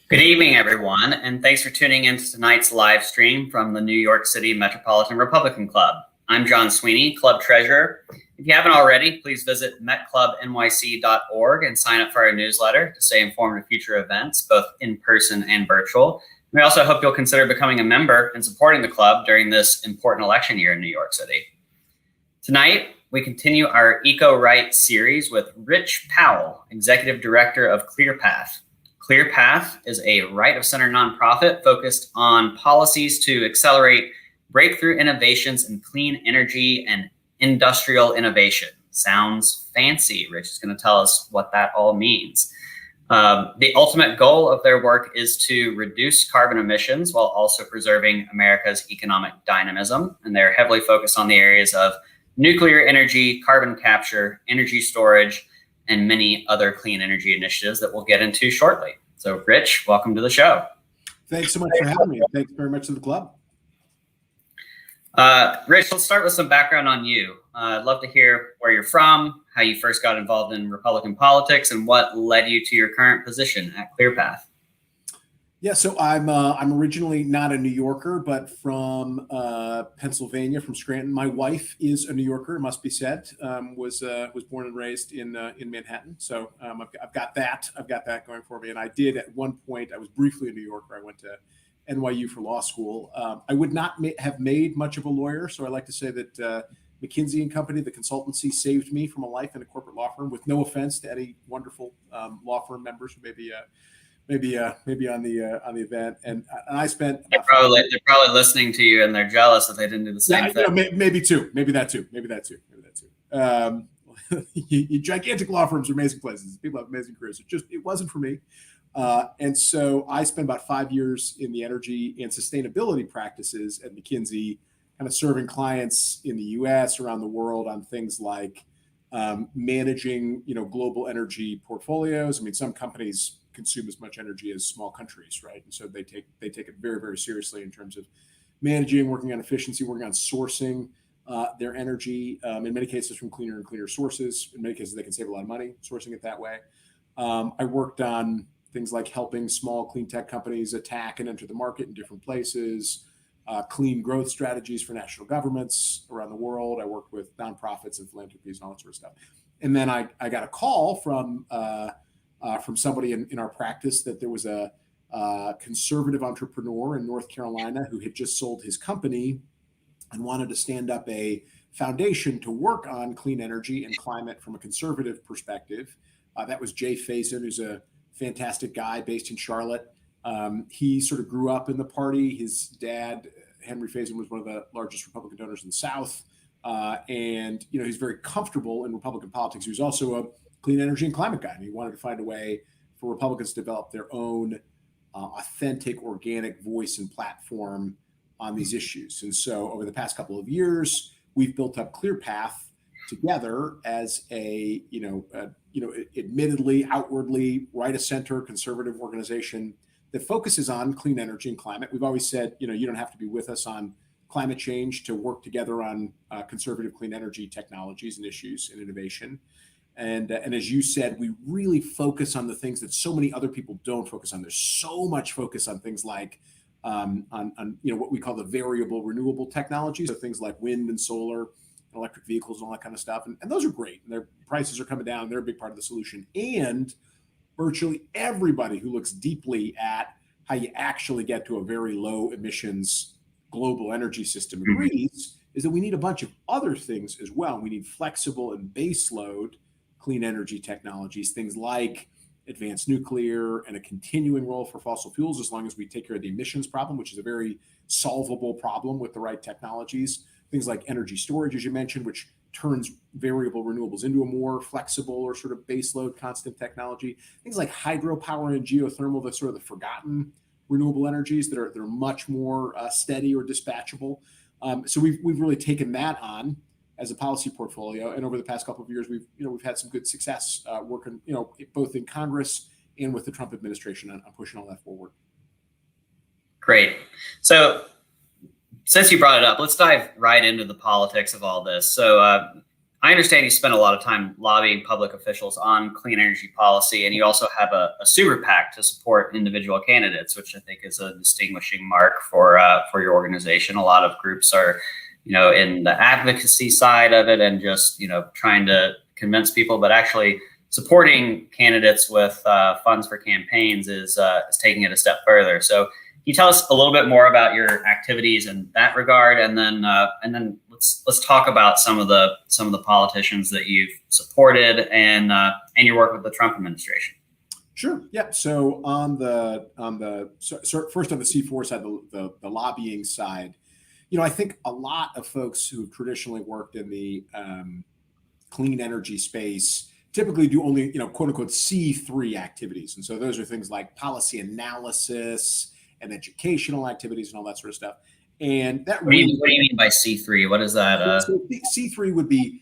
Good evening, everyone, and thanks for tuning in to tonight's live stream from the New York City Metropolitan Republican Club. I'm John Sweeney, Club Treasurer. If you haven't already, please visit metclubnyc.org and sign up for our newsletter to stay informed of future events, both in person and virtual. We also hope you'll consider becoming a member and supporting the club during this important election year in New York City. Tonight, we continue our Eco-Right series with Rich Powell, Executive Director of ClearPath. ClearPath is a right-of-center nonprofit focused on policies to accelerate breakthrough innovations in clean energy and industrial innovation. Sounds fancy. Rich is going to tell us what that all means. The ultimate goal of their work is to reduce carbon emissions while also preserving America's economic dynamism. And they're heavily focused on the areas of nuclear energy, carbon capture, energy storage, and many other clean energy initiatives that we'll get into shortly. So, Rich, welcome to the show. Thanks so much for having me. Thanks very much to the club. Rich, let's start with some background on you. I'd love to hear where you're from, how you first got involved in Republican politics, and what led you to your current position at ClearPath. Yeah, so I'm originally not a New Yorker, but from Pennsylvania, from Scranton. My wife is a New Yorker, it must be said. Was born and raised in Manhattan, so I've got that going for me. And I did at one point. I was briefly a New Yorker. I went to NYU for law school. I would not have made much of a lawyer, so I like to say that McKinsey and Company, the consultancy, saved me from a life in a corporate law firm. With no offense to any wonderful law firm members who maybe on the event, and I spent. They're probably listening to you, and they're jealous that they didn't do the same thing. Maybe that too. Gigantic law firms are amazing places. People have amazing careers. It wasn't for me, and so I spent about 5 years in the energy and sustainability practices at McKinsey, kind of serving clients in the U.S., around the world on things like managing, global energy portfolios. I mean, some companies consume as much energy as small countries, right? And so they take it very, very seriously in terms of managing, working on efficiency, working on sourcing their energy, in many cases from cleaner and cleaner sources. In many cases, they can save a lot of money sourcing it that way. I worked on things like helping small clean tech companies attack and enter the market in different places, clean growth strategies for national governments around the world. I worked with nonprofits and philanthropies and all that sort of stuff. And then I got a call from somebody in our practice that there was a conservative entrepreneur in North Carolina who had just sold his company and wanted to stand up a foundation to work on clean energy and climate from a conservative perspective. That was Jay Faison, who's a fantastic guy based in Charlotte. He sort of grew up in the party. His dad, Henry Faison, was one of the largest Republican donors in the South. And he's very comfortable in Republican politics. He was also a clean energy and climate guy. And he wanted to find a way for Republicans to develop their own authentic, organic voice and platform on these issues. And so over the past couple of years, we've built up ClearPath together as a, admittedly, outwardly right-of-center conservative organization that focuses on clean energy and climate. We've always said, you don't have to be with us on climate change to work together on conservative clean energy technologies and issues and innovation. And as you said, we really focus on the things that so many other people don't focus on. There's so much focus on things like on what we call the variable renewable technologies, so things like wind and solar, and electric vehicles, and all that kind of stuff. And those are great. And their prices are coming down. They're a big part of the solution. And virtually everybody who looks deeply at how you actually get to a very low emissions global energy system agrees is that we need a bunch of other things as well. We need flexible and baseload clean energy technologies, things like advanced nuclear and a continuing role for fossil fuels, as long as we take care of the emissions problem, which is a very solvable problem with the right technologies. Things like energy storage, as you mentioned, which turns variable renewables into a more flexible or sort of baseload constant technology. Things like hydropower and geothermal, the sort of the forgotten renewable energies that are much more steady or dispatchable. So we've really taken that on as a policy portfolio, and over the past couple of years, we've had some good success working, both in Congress and with the Trump administration on pushing all that forward. Great. So, since you brought it up, let's dive right into the politics of all this. So, I understand you spend a lot of time lobbying public officials on clean energy policy, and you also have a super PAC to support individual candidates, which I think is a distinguishing mark for your organization. A lot of groups are, in the advocacy side of it and just, trying to convince people, but actually supporting candidates with funds for campaigns is taking it a step further. So can you tell us a little bit more about your activities in that regard, and then let's talk about some of the politicians that you've supported and your work with the Trump administration. Sure. Yeah. So first on the C4 side, the lobbying side, I think a lot of folks who've traditionally worked in the clean energy space typically do only, quote unquote, C3 activities. And so those are things like policy analysis and educational activities and all that sort of stuff. And that what do you mean by C3? What is that? So C3 would be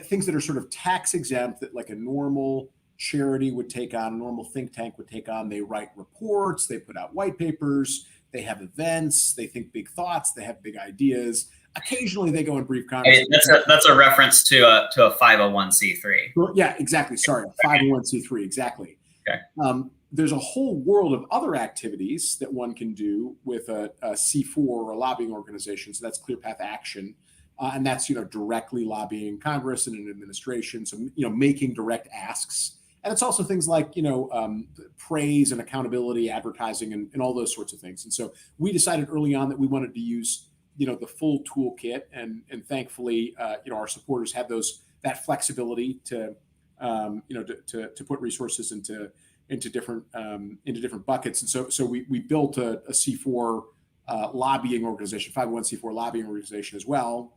things that are sort of tax exempt, that like a normal charity would take on, a normal think tank would take on. They write reports, they put out white papers, they have events, they think big thoughts, they have big ideas. Occasionally they go and brief Congress. That's a reference to a 501c3. Yeah, exactly. Sorry, 501c3, exactly. Okay. There's a whole world of other activities that one can do with a C4 or a lobbying organization. So that's ClearPath Action. And that's, directly lobbying Congress and an administration. So, making direct asks. And it's also things like, praise and accountability, advertising, and all those sorts of things. And so we decided early on that we wanted to use, the full toolkit. And thankfully, our supporters have that flexibility to put resources into different buckets. And so we built a C4 lobbying organization, 501c4 lobbying organization as well.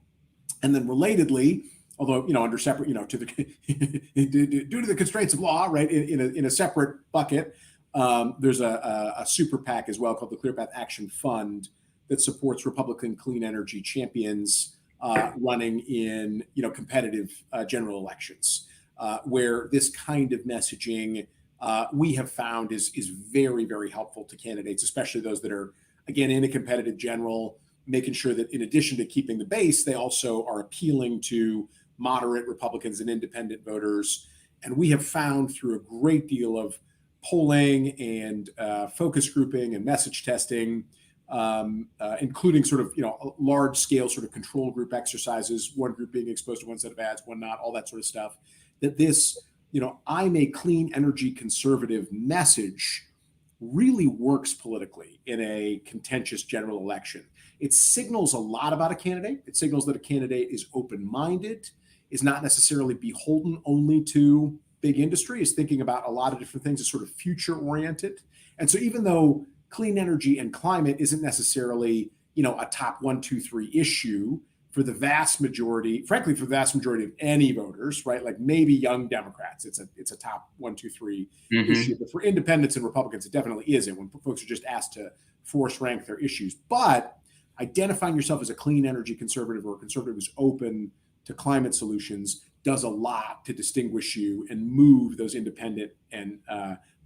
And then relatedly, although, under separate, to the due to the constraints of law, right, in a separate bucket, there's a super PAC as well called the ClearPath Action Fund that supports Republican clean energy champions running in, competitive general elections, where this kind of messaging we have found is very, very helpful to candidates, especially those that are, again, in a competitive general, making sure that in addition to keeping the base, they also are appealing to moderate Republicans and independent voters. And we have found through a great deal of polling and focus grouping and message testing, including sort of, large scale sort of control group exercises, one group being exposed to one set of ads, one not, all that sort of stuff, that this, I'm a clean energy conservative message really works politically in a contentious general election. It signals a lot about a candidate. It signals that a candidate is open-minded, is not necessarily beholden only to big industry, is thinking about a lot of different things, is sort of future-oriented. And so even though clean energy and climate isn't necessarily, a top 1, 2, 3 issue for the vast majority, frankly, for the vast majority of any voters, right? Like maybe young Democrats, it's a top 1, 2, 3 issue. But for independents and Republicans, it definitely isn't when folks are just asked to force rank their issues. But identifying yourself as a clean energy conservative or a conservative who's open to climate solutions does a lot to distinguish you and move those independent and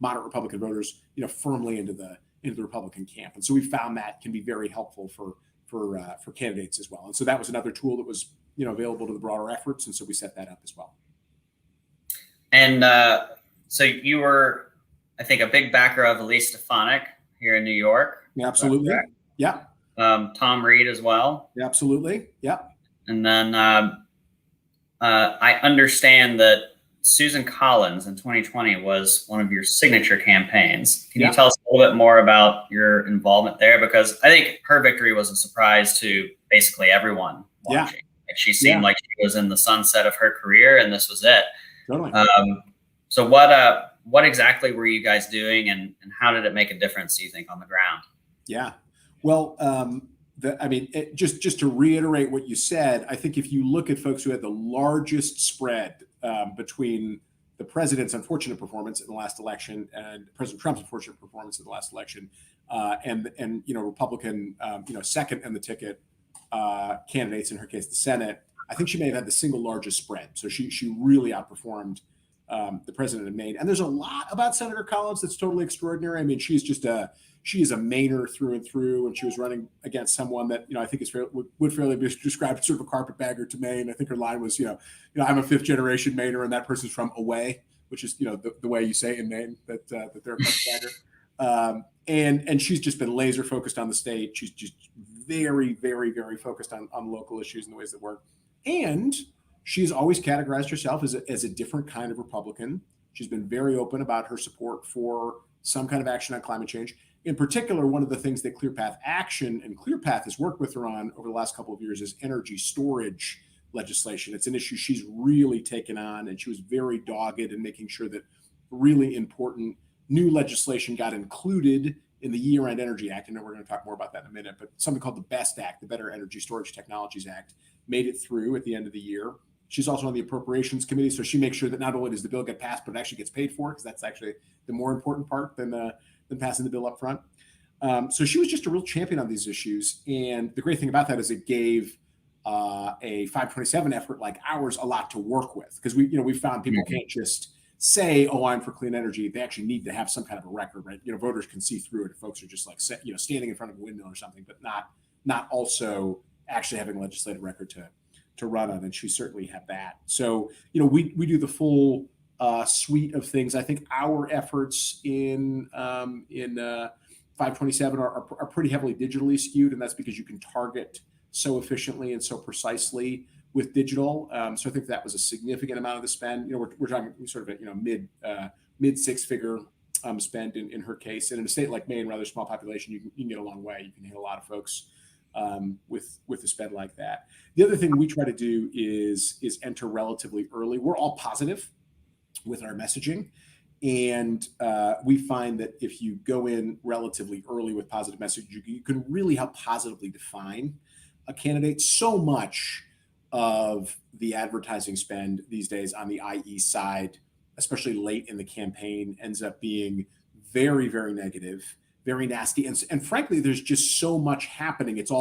moderate Republican voters, firmly into the Republican camp. And so we found that can be very helpful for candidates as well. And so that was another tool that was, available to the broader efforts. And so we set that up as well. And so you were, I think, a big backer of Elise Stefanik here in New York. Yeah, absolutely. Yeah. Tom Reed as well. Yeah, absolutely. Yeah. And then I understand that Susan Collins in 2020 was one of your signature campaigns. Can you tell us a little bit more about your involvement there? Because I think her victory was a surprise to basically everyone watching. And she seemed like she was in the sunset of her career, and this was it. Totally. So what exactly were you guys doing, and how did it make a difference, do you think, on the ground? Yeah. Well, just to reiterate what you said, I think if you look at folks who had the largest spread between the president's unfortunate performance in the last election and President Trump's unfortunate performance in the last election, and Republican second in the ticket candidates, in her case the Senate, I think she may have had the single largest spread. So she really outperformed the president of Maine. And there's a lot about Senator Collins that's totally extraordinary. I mean, she is a Mainer through and through, and she was running against someone that, I think would fairly be described as sort of a carpetbagger to Maine. I think her line was, I'm a fifth generation Mainer, and that person's from away, which is, the way you say in Maine that they're a carpetbagger. And she's just been laser focused on the state. She's just very, very, very focused on local issues and the ways that work. And she's always categorized herself as a different kind of Republican. She's been very open about her support for some kind of action on climate change. In particular, one of the things that ClearPath Action and ClearPath has worked with her on over the last couple of years is energy storage legislation. It's an issue she's really taken on, and she was very dogged in making sure that really important new legislation got included in the Year-End Energy Act. I know we're going to talk more about that in a minute, but something called the BEST Act, the Better Energy Storage Technologies Act, made it through at the end of the year. She's also on the Appropriations Committee, so she makes sure that not only does the bill get passed, but it actually gets paid for, because that's actually the more important part than passing the bill up front. So she was just a real champion on these issues. And the great thing about that is it gave a 527 effort like ours a lot to work with, because we found people can't just say, "Oh, I'm for clean energy." They actually need to have some kind of a record, right? Voters can see through it if folks are just like, standing in front of a windmill or something, but not also actually having a legislative record to run on. And she certainly had that. So, we do the full suite of things. I think our efforts in 527 are pretty heavily digitally skewed, and that's because you can target so efficiently and so precisely with digital. So I think that was a significant amount of the spend. We're talking sort of a mid six-figure spend in her case. And in a state like Maine, rather small population, you can get a long way. You can hit a lot of folks with a spend like that. The other thing we try to do is enter relatively early. We're all positive with our messaging. And we find that if you go in relatively early with positive message, you can really help positively define a candidate. So much of the advertising spend these days on the IE side, especially late in the campaign, ends up being very, very negative, very nasty. And frankly, there's just so much happening. It's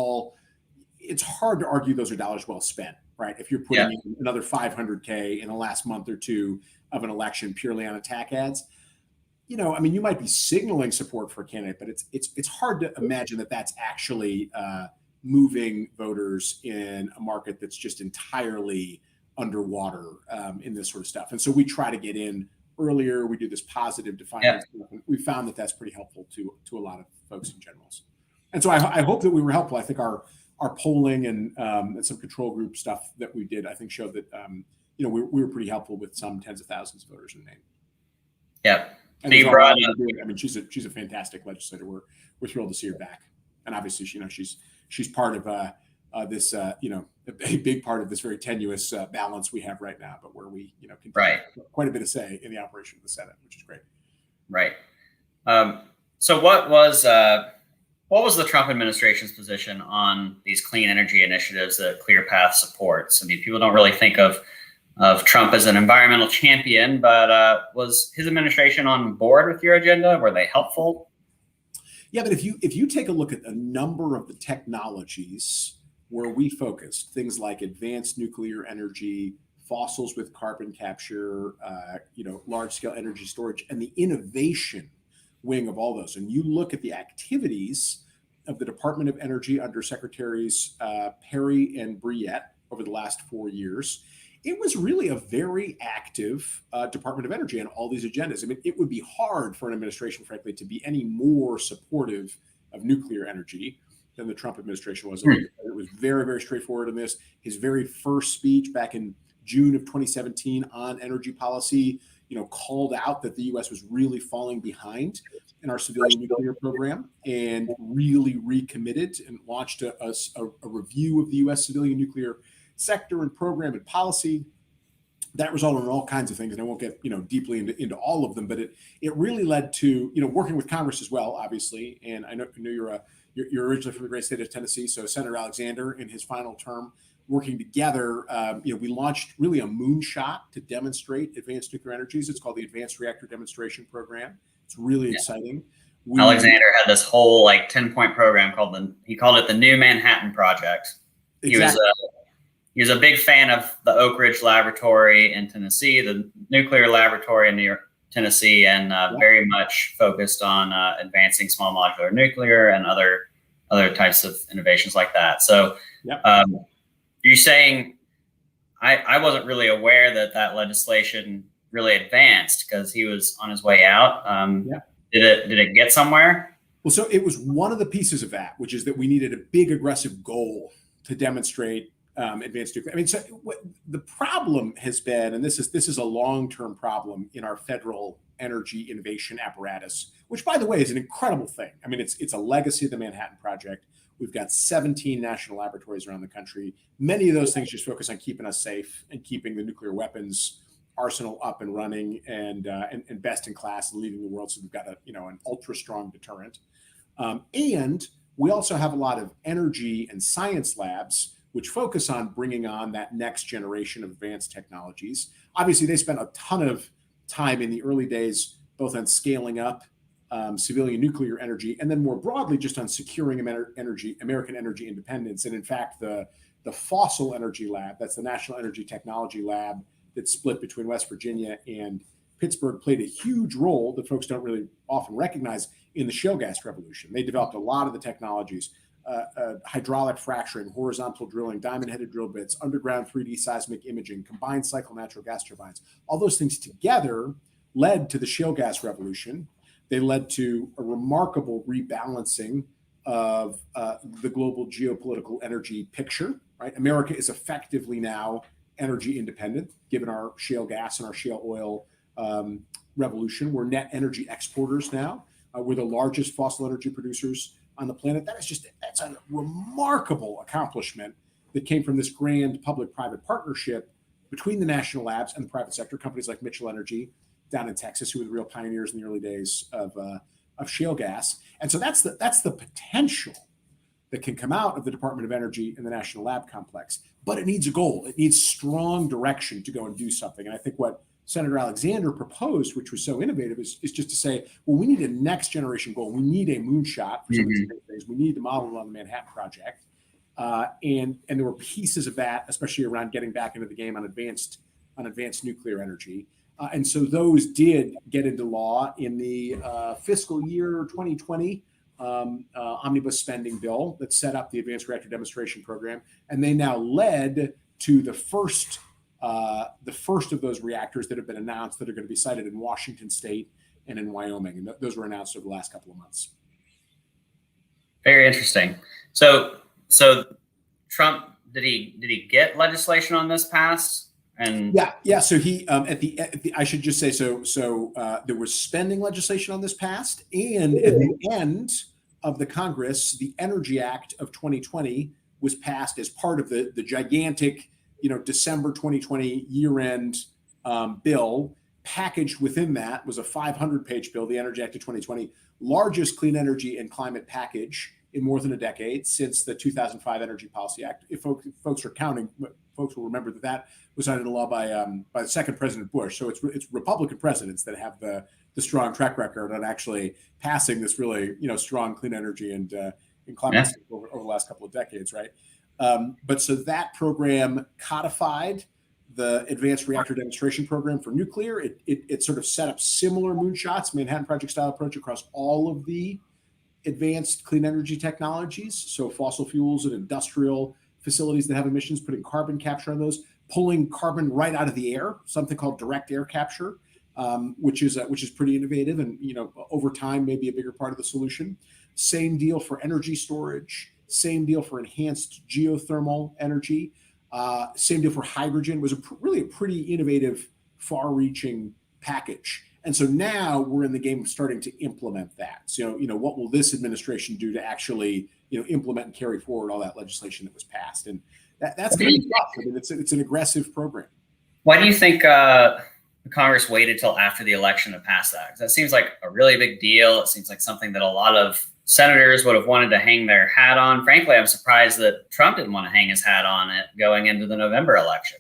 hard to argue those are dollars well spent, right? If you're putting in another $500K in the last month or two of an election purely on attack ads, you might be signaling support for a candidate, but it's hard to imagine that that's actually moving voters in a market that's just entirely underwater in this sort of stuff. And so we try to get in earlier. We do this positive defining. We found that that's pretty helpful to a lot of folks in general. And so I hope that we were helpful. I think our polling and some control group stuff that we did, I think, showed that we were pretty helpful with some tens of thousands of voters in Maine. Yeah. And you brought up, she's a fantastic legislator. We're thrilled to see her back. And obviously, she's part of this, a big part of this very tenuous balance we have right now, but where we, can quite a bit of say in the operation of the Senate, which is great. Right. So what was the Trump administration's position on these clean energy initiatives that ClearPath supports? I mean, people don't really think of Trump as an environmental champion, but was his administration on board with your agenda? Were they helpful? Yeah, but if you take a look at a number of the technologies where we focused, things like advanced nuclear energy, fossils with carbon capture, large scale energy storage, and the innovation wing of all those, and you look at the activities of the Department of Energy under Secretaries Perry and Briette over the last 4 years, it was really a very active Department of Energy on all these agendas. I mean, it would be hard for an administration, frankly, to be any more supportive of nuclear energy than the Trump administration was. It was very, very straightforward in this. His very first speech back in June of 2017 on energy policy, called out that the U.S. was really falling behind in our civilian nuclear program, and really recommitted and launched a review of the U.S. civilian nuclear sector and program and policy. That resulted in all kinds of things, and I won't get deeply into all of them, but it really led to working with Congress as well, obviously. And I know you're originally from the great state of Tennessee, so Senator Alexander in his final term, working together, we launched really a moonshot to demonstrate advanced nuclear energies. It's called the Advanced Reactor Demonstration Program. It's really exciting. Alexander had this whole 10-point program he called it the New Manhattan Project. Exactly. he was a big fan of the Oak Ridge Laboratory in Tennessee, the nuclear laboratory in New York, Tennessee, and very much focused on advancing small modular nuclear and other types of innovations like that. So you're saying I wasn't really aware that legislation really advanced because he was on his way out. Did it get somewhere? Well, so it was one of the pieces of that, which is that we needed a big aggressive goal to demonstrate advanced nuclear. I mean, so the problem has been, and this is a long-term problem in our federal energy innovation apparatus, which, by the way, is an incredible thing. I mean, it's a legacy of the Manhattan Project. We've got 17 national laboratories around the country. Many of those things just focus on keeping us safe and keeping the nuclear weapons arsenal up and running and best in class and leading the world. So we've got an ultra strong deterrent. And we also have a lot of energy and science labs which focus on bringing on that next generation of advanced technologies. Obviously, they spent a ton of time in the early days, both on scaling up civilian nuclear energy, and then more broadly, just on securing American energy independence. And in fact, the fossil energy lab, that's the National Energy Technology Lab that's split between West Virginia and Pittsburgh, played a huge role that folks don't really often recognize in the shale gas revolution. They developed a lot of the technologies, hydraulic fracturing, horizontal drilling, diamond-headed drill bits, underground 3D seismic imaging, combined cycle natural gas turbines. All those things together led to the shale gas revolution. They led to a remarkable rebalancing of the global geopolitical energy picture, right? America is effectively now energy independent, given our shale gas and our shale oil revolution. We're net energy exporters now. We're the largest fossil energy producers on the planet. That's a remarkable accomplishment that came from this grand public-private partnership between the national labs and the private sector, companies like Mitchell Energy down in Texas, who were the real pioneers in the early days of shale gas. And so that's the potential that can come out of the Department of Energy and the National Lab Complex. But it needs a goal. It needs strong direction to go and do something. And I think what Senator Alexander proposed, which was so innovative, is just to say, well, we need a next generation goal. We need a moonshot for some of these things. We need to model on the Manhattan Project. And there were pieces of that, especially around getting back into the game on advanced nuclear energy. And so those did get into law in the fiscal year 2020 omnibus spending bill that set up the Advanced Reactor Demonstration Program. And they now led to the first of those reactors that have been announced that are going to be sited in Washington State and in Wyoming. And those were announced over the last couple of months. Very interesting. So Trump, did he get legislation on this passed? And yeah. So he I should just say there was spending legislation on this passed, and at the end of the Congress, the Energy Act of 2020 was passed as part of the gigantic, December 2020 year-end bill. Packaged within that was a 500-page bill, the Energy Act of 2020, largest clean energy and climate package in more than a decade since the 2005 Energy Policy Act. If folks are counting, folks will remember that was signed into law by the second President Bush. So it's Republican presidents that have the strong track record on actually passing this really strong clean energy and climate over the last couple of decades, right? But so that program codified the Advanced Reactor Demonstration Program for nuclear. It sort of set up similar moonshots, Manhattan Project style approach across all of the advanced clean energy technologies. So fossil fuels and industrial facilities that have emissions, putting carbon capture on those, pulling carbon right out of the air, something called direct air capture, which is pretty innovative and over time maybe a bigger part of the solution. Same deal for energy storage. Same deal for enhanced geothermal energy. Same deal for hydrogen. It was really a pretty innovative, far-reaching package. And so now we're in the game of starting to implement that. So, what will this administration do to actually, implement and carry forward all that legislation that was passed? And that's going to be tough. I mean, it's an aggressive program. Why do you think Congress waited till after the election to pass that? Because that seems like a really big deal. It seems like something that a lot of senators would have wanted to hang their hat on. Frankly, I'm surprised that Trump didn't want to hang his hat on it going into the November election.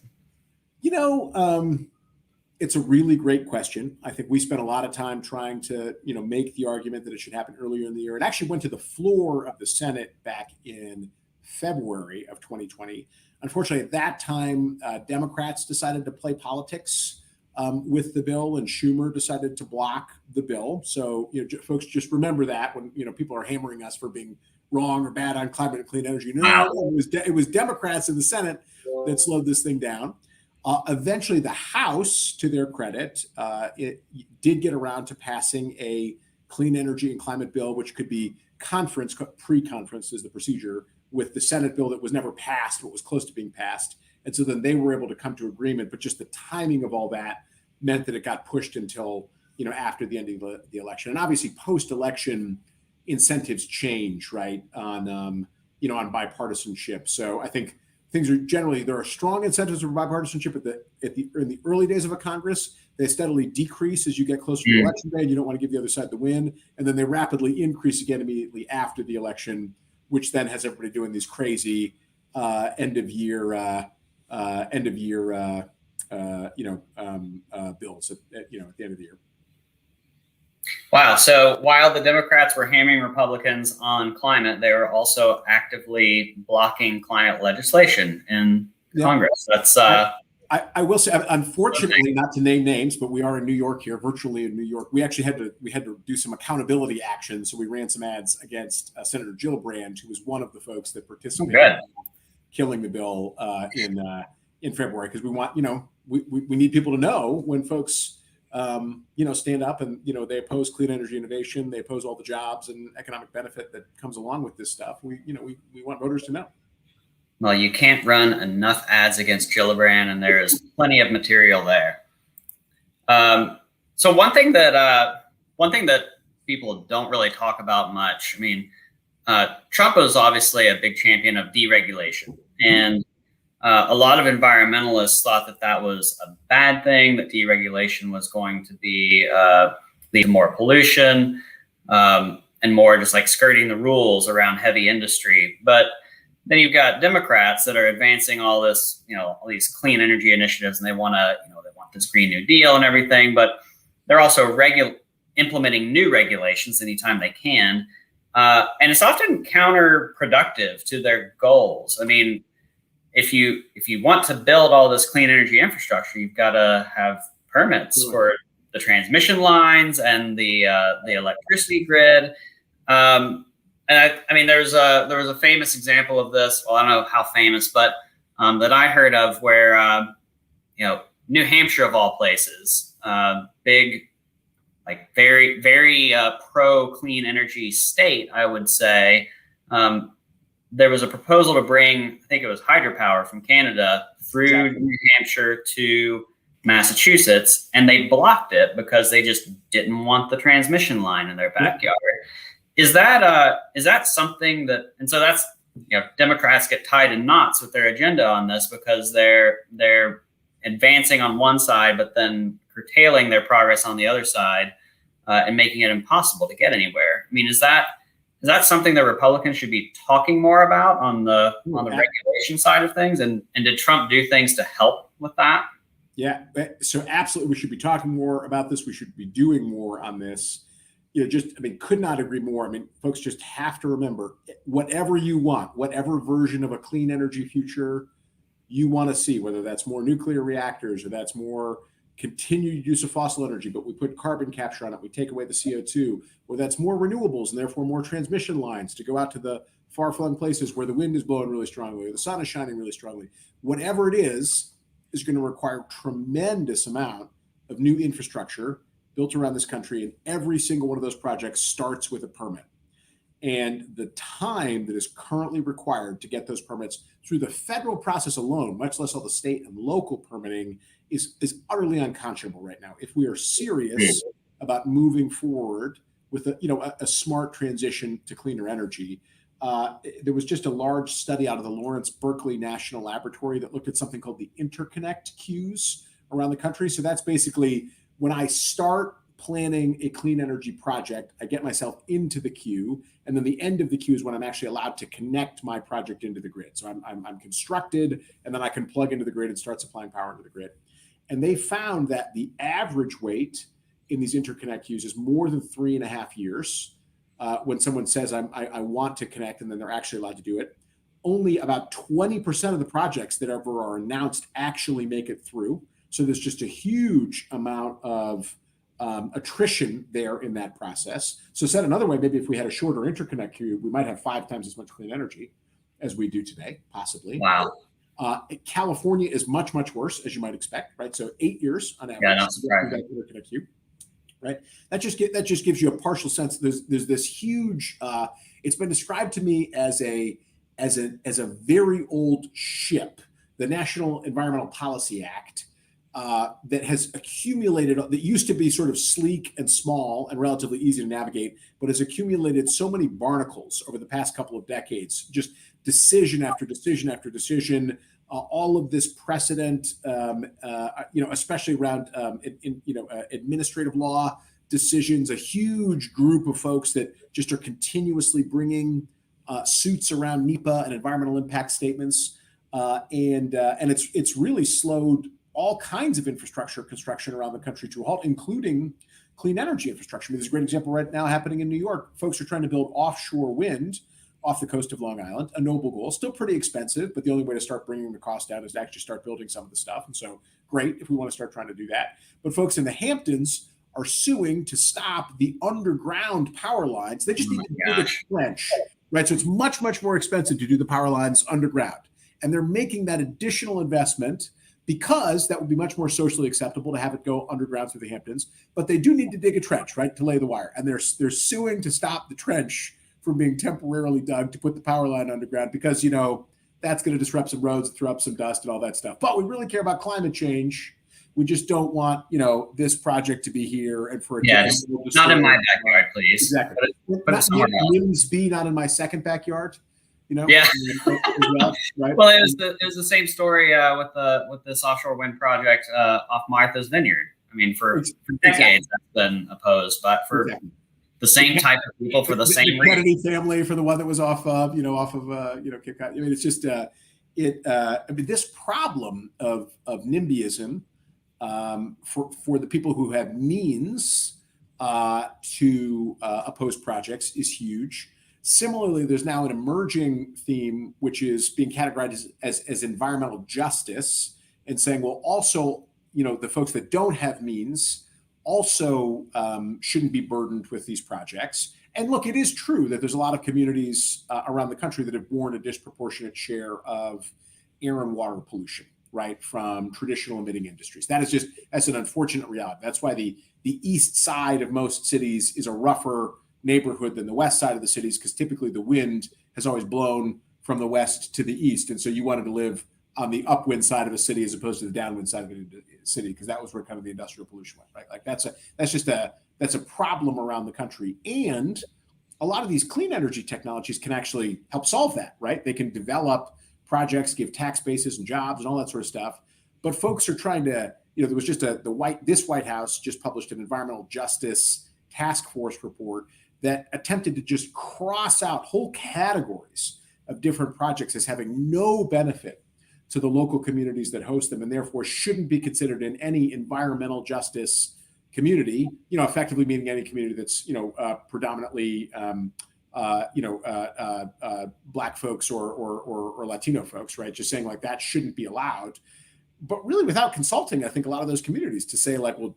It's a really great question. I think we spent a lot of time trying to, make the argument that it should happen earlier in the year. It actually went to the floor of the Senate back in February of 2020. Unfortunately, at that time, Democrats decided to play politics with the bill, and Schumer decided to block the bill. So, folks, just remember that when people are hammering us for being wrong or bad on climate and clean energy. No, it was Democrats in the Senate that slowed this thing down. Eventually, the House, to their credit, it did get around to passing a clean energy and climate bill, which could be pre-conference is the procedure, with the Senate bill that was never passed, but was close to being passed. And so then they were able to come to agreement, but just the timing of all that meant that it got pushed until, after the end of the election. And obviously post-election incentives change, right, on bipartisanship. So I think things are generally, there are strong incentives for bipartisanship in the early days of a Congress. They steadily decrease as you get closer to election day, and you don't want to give the other side the win. And then they rapidly increase again immediately after the election, which then has everybody doing these crazy end of year bills at the end of the year. Wow. So while the Democrats were hammering Republicans on climate, they were also actively blocking climate legislation in Congress. That's I will say, unfortunately, not to name names, but we are in New York here, virtually in New York. We actually had to do some accountability action. So we ran some ads against Senator Gillibrand, who was one of the folks that participated in killing the bill in February, because we want, we need people to know when folks stand up and they oppose clean energy innovation, they oppose all the jobs and economic benefit that comes along with this stuff. We want voters to know. Well, you can't run enough ads against Gillibrand, and there is plenty of material there. So one thing that people don't really talk about much. I mean, Trump was obviously a big champion of deregulation, and a lot of environmentalists thought that was a bad thing, that deregulation was going to lead to more pollution and more just like skirting the rules around heavy industry. But then you've got Democrats that are advancing all this, all these clean energy initiatives, and they want this Green New Deal and everything, but they're also implementing new regulations anytime they can. And it's often counterproductive to their goals. I mean, if you want to build all this clean energy infrastructure, you've got to have permits for the transmission lines and the electricity grid. And I mean, there was a famous example of this. Well, I don't know how famous, but that I heard of, where New Hampshire of all places, big, like very very pro clean energy state, I would say. There was a proposal to bring, I think it was hydropower from Canada through New Hampshire to Massachusetts, and they blocked it because they just didn't want the transmission line in their backyard. Is that something that, and so that's, Democrats get tied in knots with their agenda on this, because they're advancing on one side, but then curtailing their progress on the other side, and making it impossible to get anywhere. I mean, is that something that Republicans should be talking more about on the regulation side of things? And did Trump do things to help with that? Yeah, so absolutely, we should be talking more about this. We should be doing more on this. Could not agree more. I mean, folks just have to remember, whatever you want, whatever version of a clean energy future you want to see, whether that's more nuclear reactors or that's more continued use of fossil energy, but we put carbon capture on it, we take away the CO2, or that's more renewables and therefore more transmission lines to go out to the far-flung places where the wind is blowing really strongly or the sun is shining really strongly. Whatever it is going to require tremendous amount of new infrastructure built around this country, and every single one of those projects starts with a permit. And the time that is currently required to get those permits through the federal process alone, much less all the state and local permitting, is utterly unconscionable right now. If we are serious about moving forward with a smart transition to cleaner energy, there was just a large study out of the Lawrence Berkeley National Laboratory that looked at something called the interconnect queues around the country. So that's basically, when I start planning a clean energy project, I get myself into the queue, and then the end of the queue is when I'm actually allowed to connect my project into the grid. So I'm constructed, and then I can plug into the grid and start supplying power into the grid. And they found that the average wait in these interconnect queues is more than 3.5 years when someone says I want to connect, and then they're actually allowed to do it. only about 20% of the projects that ever are announced actually make it through. So there's just a huge amount of attrition there in that process. So said another way, maybe if we had a shorter interconnect queue, we might have 5 times as much clean energy as we do today, possibly. Wow. California is much, much worse, as you might expect, right? So 8 years on average. Yeah, not surprising. Interconnect queue, right? That just gives you a partial sense. There's this huge. It's been described to me as a very old ship, the National Environmental Policy Act, that has accumulated, that used to be sort of sleek and small and relatively easy to navigate, but has accumulated so many barnacles over the past couple of decades, just decision after decision after decision, all of this precedent, especially around, administrative law decisions, a huge group of folks that just are continuously bringing suits around NEPA and environmental impact statements, and it's really slowed all kinds of infrastructure construction around the country to a halt, including clean energy infrastructure. I mean, there's a great example right now happening in New York. Folks are trying to build offshore wind off the coast of Long Island, a noble goal, still pretty expensive, but the only way to start bringing the cost down is to actually start building some of the stuff. And so great if we want to start trying to do that. But folks in the Hamptons are suing to stop the underground power lines. They just need to dig a trench, right? So it's much, much more expensive to do the power lines underground. And they're making that additional investment because that would be much more socially acceptable to have it go underground through the Hamptons. But they do need to dig a trench, right, to lay the wire. And they're suing to stop the trench from being temporarily dug to put the power line underground because, that's going to disrupt some roads, throw up some dust and all that stuff. But we really care about climate change. We just don't want, this project to be here and for just not in my backyard, please. Exactly. But it's somewhere else. NIMS not in my second backyard. Yeah. Right? Well, it was the same story with this offshore wind project off Martha's Vineyard. I mean, for decades that's been opposed, but for the same type of people for the same reason. Kennedy family for the one that was off of Cape Cod. I mean, it's just this problem of NIMBYism for the people who have means to oppose projects is huge. Similarly, there's now an emerging theme, which is being categorized as environmental justice and saying, well, also, the folks that don't have means also shouldn't be burdened with these projects. And look, it is true that there's a lot of communities around the country that have borne a disproportionate share of air and water pollution, right, from traditional emitting industries. That's an unfortunate reality. That's why the east side of most cities is a rougher neighborhood than the west side of the cities, because typically the wind has always blown from the west to the east. And so you wanted to live on the upwind side of a city as opposed to the downwind side of a city, because that was where kind of the industrial pollution went, right? Like that's a problem around the country. And a lot of these clean energy technologies can actually help solve that, right? They can develop projects, give tax bases and jobs and all that sort of stuff. But folks are trying to, there was just this White House just published an environmental justice task force report that attempted to just cross out whole categories of different projects as having no benefit to the local communities that host them, and therefore shouldn't be considered in any environmental justice community, effectively meaning any community that's, predominantly, Black folks or Latino folks, right? Just saying like that shouldn't be allowed, but really without consulting, I think a lot of those communities to say like, well,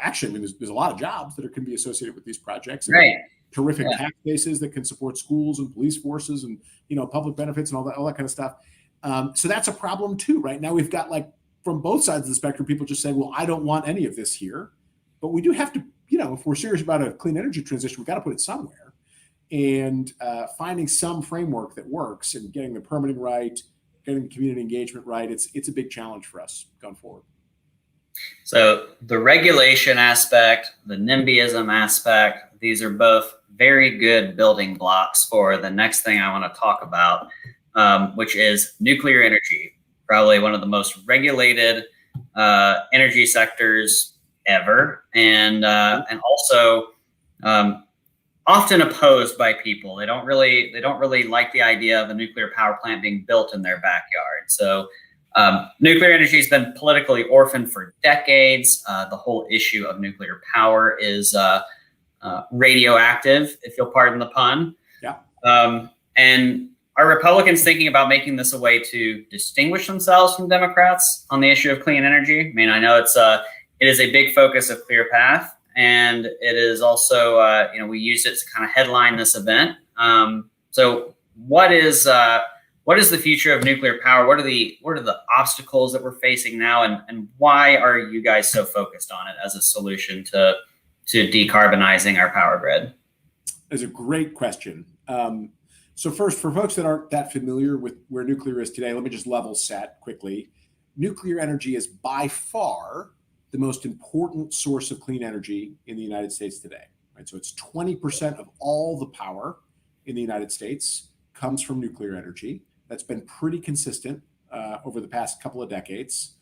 actually, I mean, there's a lot of jobs that can be associated with these projects. Right. Terrific tax bases that can support schools and police forces and, public benefits and all that kind of stuff. So that's a problem too, right? Now we've got like from both sides of the spectrum, people just say, well, I don't want any of this here, but we do have to, if we're serious about a clean energy transition, we've got to put it somewhere, and finding some framework that works and getting the permitting right, getting the community engagement right. It's a big challenge for us going forward. So the regulation aspect, the NIMBYism aspect, these are both very good building blocks for the next thing I want to talk about, which is nuclear energy, probably one of the most regulated energy sectors ever, and also often opposed by people. They don't really like the idea of a nuclear power plant being built in their backyard. So nuclear energy has been politically orphaned for decades. The whole issue of nuclear power is radioactive, if you'll pardon the pun. Yeah. And are Republicans thinking about making this a way to distinguish themselves from Democrats on the issue of clean energy? I mean, I know it is a big focus of ClearPath, and it is also, we used it to kind of headline this event. So what is the future of nuclear power? What are the obstacles that we're facing now, and why are you guys so focused on it as a solution to decarbonizing our power grid? That's a great question. So first, for folks that aren't that familiar with where nuclear is today, let me just level set quickly. Nuclear energy is by far the most important source of clean energy in the United States today. Right? So it's 20% of all the power in the United States comes from nuclear energy. That's been pretty consistent over the past couple of decades.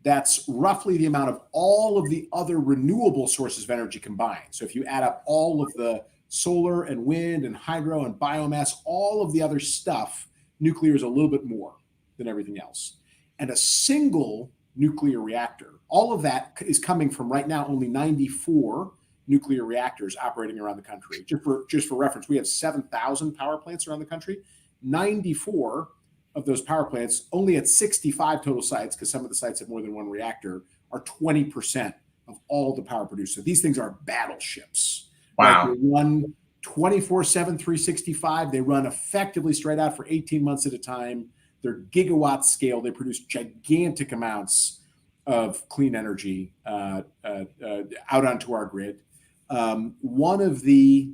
That's roughly the amount of all of the other renewable sources of energy combined. So if you add up all of the solar and wind and hydro and biomass, all of the other stuff, nuclear is a little bit more than everything else. And a single nuclear reactor, all of that is coming from right now only 94 nuclear reactors operating around the country. Just for reference, we have 7,000 power plants around the country. 94 of those power plants, only at 65 total sites, because some of the sites have more than one reactor, are 20% of all the power produced. So these things are battleships. Wow. Right? They run 24/7, 365. They run effectively straight out for 18 months at a time. They're gigawatt scale. They produce gigantic amounts of clean energy out onto our grid. One of the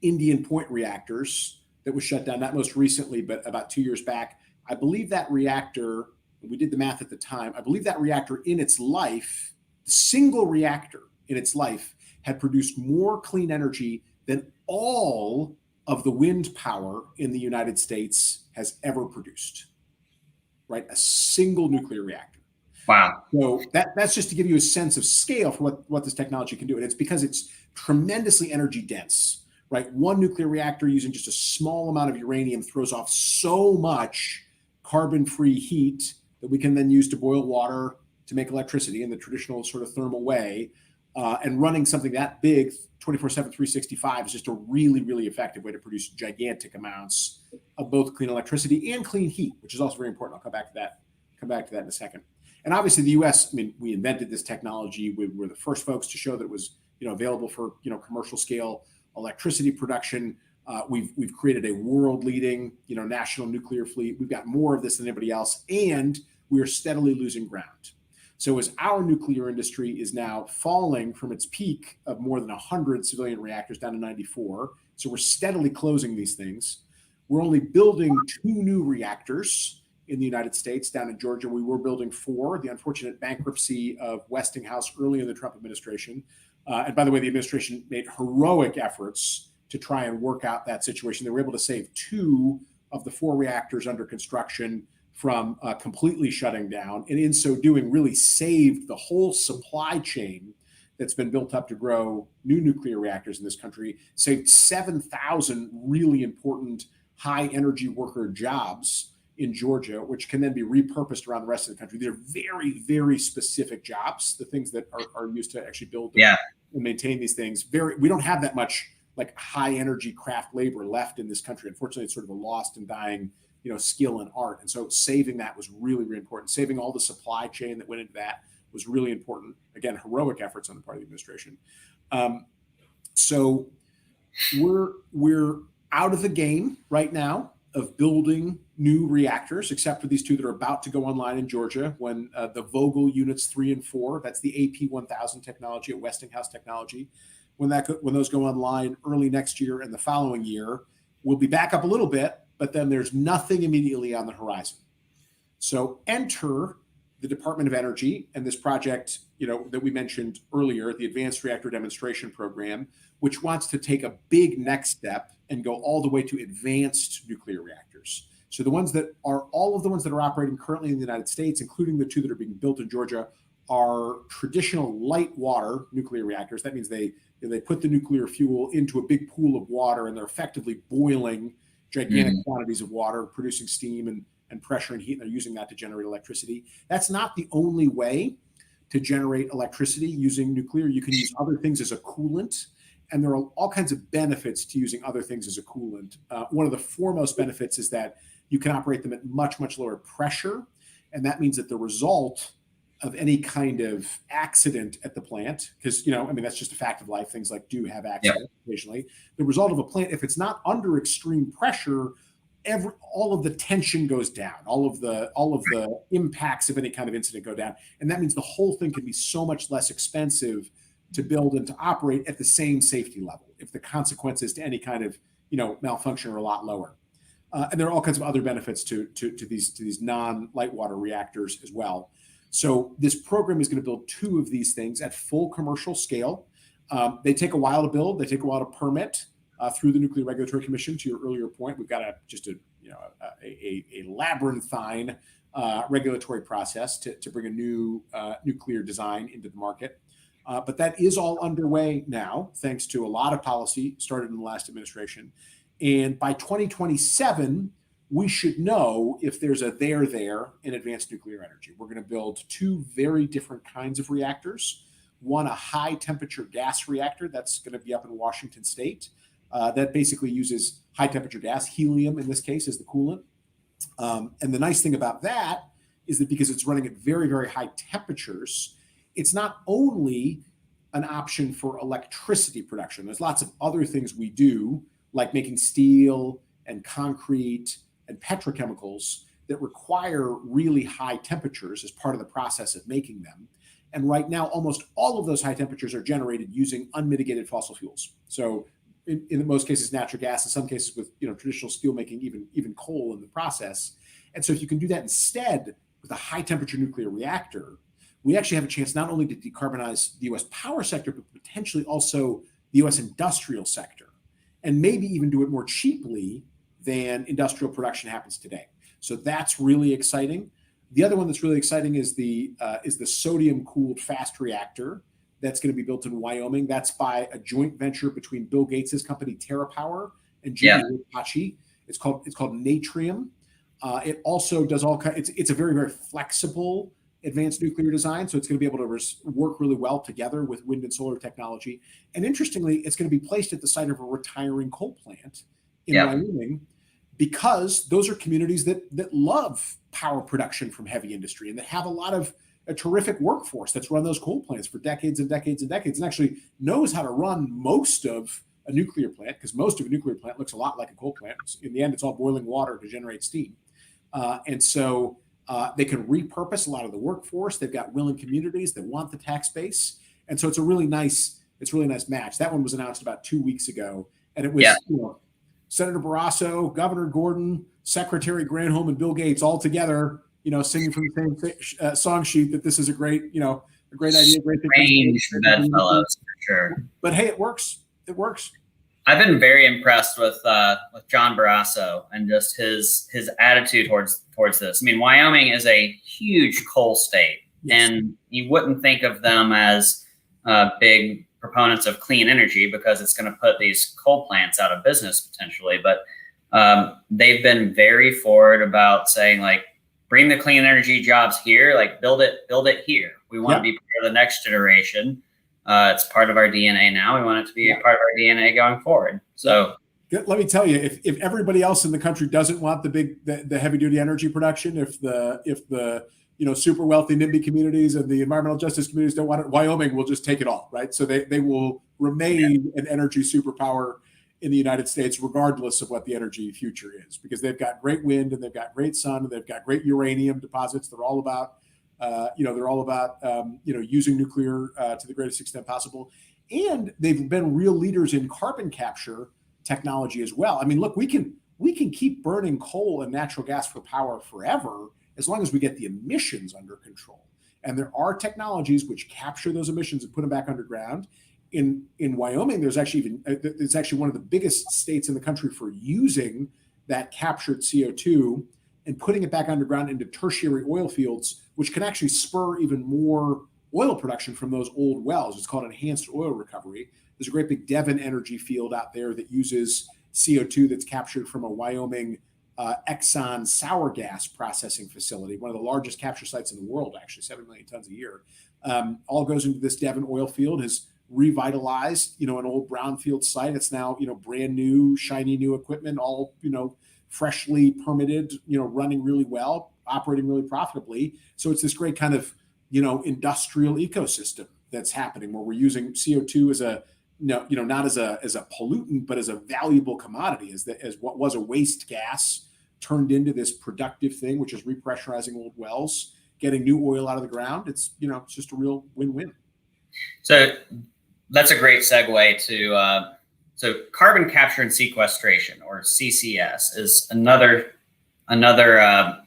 Indian Point reactors that was shut down, not most recently, but about 2 years back, I believe that reactor, we did the math at the time, I believe that reactor in its life, the single reactor in its life, had produced more clean energy than all of the wind power in the United States has ever produced, right? A single nuclear reactor. Wow. So that's just to give you a sense of scale for what this technology can do. And it's because it's tremendously energy dense, right? One nuclear reactor using just a small amount of uranium throws off so much carbon-free heat that we can then use to boil water to make electricity in the traditional sort of thermal way. And running something that big 24/7, 365 is just a really, really effective way to produce gigantic amounts of both clean electricity and clean heat, which is also very important. I'll come back to that in a second. And obviously the US, I mean, we invented this technology. We were the first folks to show that it was, available for, commercial scale electricity production. We've created a world leading, national nuclear fleet. We've got more of this than anybody else, and we are steadily losing ground. So as our nuclear industry is now falling from its peak of more than 100 civilian reactors down to 94, so we're steadily closing these things. We're only building 2 new reactors in the United States. Down in Georgia, we were building 4. The unfortunate bankruptcy of Westinghouse early in the Trump administration. And by the way, the administration made heroic efforts to try and work out that situation. They were able to save 2 of the 4 reactors under construction from completely shutting down, and in so doing really saved the whole supply chain that's been built up to grow new nuclear reactors in this country, saved 7,000 really important high energy worker jobs in Georgia, which can then be repurposed around the rest of the country. They're very, very specific jobs, the things that are used to actually build and maintain these things. We don't have that much like high energy craft labor left in this country. Unfortunately, it's sort of a lost and dying skill and art. And so saving that was really, really important. Saving all the supply chain that went into that was really important. Again, heroic efforts on the part of the administration. So we're out of the game right now of building new reactors, except for these 2 that are about to go online in Georgia when the Vogtle units 3 and 4, that's the AP1000 technology at Westinghouse Technology, when those go online early next year and the following year, we'll be back up a little bit, but then there's nothing immediately on the horizon. So enter the Department of Energy and this project, that we mentioned earlier, the Advanced Reactor Demonstration Program, which wants to take a big next step and go all the way to advanced nuclear reactors. So all of the ones that are operating currently in the United States, including the 2 that are being built in Georgia, are traditional light water nuclear reactors. That means they put the nuclear fuel into a big pool of water and they're effectively boiling gigantic quantities of water, producing steam and pressure and heat, and they're using that to generate electricity. That's not the only way to generate electricity using nuclear. You can use other things as a coolant. And there are all kinds of benefits to using other things as a coolant. One of the foremost benefits is that you can operate them at much, much lower pressure. And that means that the result of any kind of accident at the plant, because, that's just a fact of life. Things like do have accidents occasionally. The result of a plant, if it's not under extreme pressure, all of the tension goes down, all of the impacts of any kind of incident go down. And that means the whole thing can be so much less expensive to build and to operate at the same safety level if the consequences to any kind of malfunction are a lot lower. And there are all kinds of other benefits to these non-light water reactors as well. So this program is going to build 2 of these things at full commercial scale. They take a while to build. They take a while to permit through the Nuclear Regulatory Commission. To your earlier point, we've got a labyrinthine regulatory process to bring a new nuclear design into the market. But that is all underway now, thanks to a lot of policy started in the last administration. And by 2027, we should know if there's a there in advanced nuclear energy. We're going to build 2 very different kinds of reactors. One, a high temperature gas reactor that's going to be up in Washington State. That basically uses high temperature gas, helium in this case, as the coolant. And the nice thing about that is that because it's running at very, very high temperatures, it's not only an option for electricity production. There's lots of other things we do, like making steel and concrete and petrochemicals that require really high temperatures as part of the process of making them. And right now, almost all of those high temperatures are generated using unmitigated fossil fuels. So in most cases, natural gas, in some cases with traditional steel making, even coal in the process. And so if you can do that instead with a high temperature nuclear reactor, we actually have a chance not only to decarbonize the US power sector, but potentially also the US industrial sector, and maybe even do it more cheaply than industrial production happens today. So that's really exciting. The other one that's really exciting is the sodium-cooled fast reactor that's going to be built in Wyoming. That's by a joint venture between Bill Gates' company TerraPower and Jimmy Ricacci. It's called Natrium. It also does all kinds. It's a very, very flexible advanced nuclear design, so it's going to be able to work really well together with wind and solar technology. And interestingly, it's going to be placed at the site of a retiring coal plant in Wyoming, because those are communities that love power production from heavy industry and that have a terrific workforce that's run those coal plants for decades and decades and decades, and actually knows how to run most of a nuclear plant, because most of a nuclear plant looks a lot like a coal plant. In the end, it's all boiling water to generate steam. And so they can repurpose a lot of the workforce. They've got willing communities that want the tax base. And so it's a really nice match. That one was announced about 2 weeks ago. And it was Senator Barrasso, Governor Gordon, Secretary Granholm, and Bill Gates all together, singing from the same song sheet that this is a great idea, great thing. Strange bedfellows, for sure. But hey, it works. It works. I've been very impressed with John Barrasso and just his attitude towards this. I mean, Wyoming is a huge coal state, and you wouldn't think of them as big proponents of clean energy because it's going to put these coal plants out of business potentially. But they've been very forward about saying, like, bring the clean energy jobs here, like build it here. We want to be part of the next generation. It's part of our DNA now. We want it to be a part of our DNA going forward. So let me tell you, if everybody else in the country doesn't want the heavy duty energy production, if the super wealthy NIMBY communities and the environmental justice communities don't want it, Wyoming will just take it all, right? So they will remain an energy superpower in the United States, regardless of what the energy future is, because they've got great wind and they've got great sun and they've got great uranium deposits. They're all about using nuclear to the greatest extent possible. And they've been real leaders in carbon capture technology as well. I mean, look, we can keep burning coal and natural gas for power forever as long as we get the emissions under control. And there are technologies which capture those emissions and put them back underground. In Wyoming, it's actually one of the biggest states in the country for using that captured CO2 and putting it back underground into tertiary oil fields, which can actually spur even more oil production from those old wells. It's called enhanced oil recovery. There's a great big Devon energy field out there that uses CO2 that's captured from a Wyoming Exxon sour gas processing facility, one of the largest capture sites in the world, actually, 7 million tons a year. All goes into this Devon oil field, has revitalized, an old brownfield site. It's now, brand new, shiny new equipment, all, freshly permitted, running really well, operating really profitably. So it's this great kind of, industrial ecosystem that's happening where we're using CO2 as a, not as a pollutant, but as a valuable commodity, as what was a waste gas turned into this productive thing, which is repressurizing old wells, getting new oil out of the ground. It's, it's just a real win-win. So that's a great segue to, so carbon capture and sequestration, or CCS, is another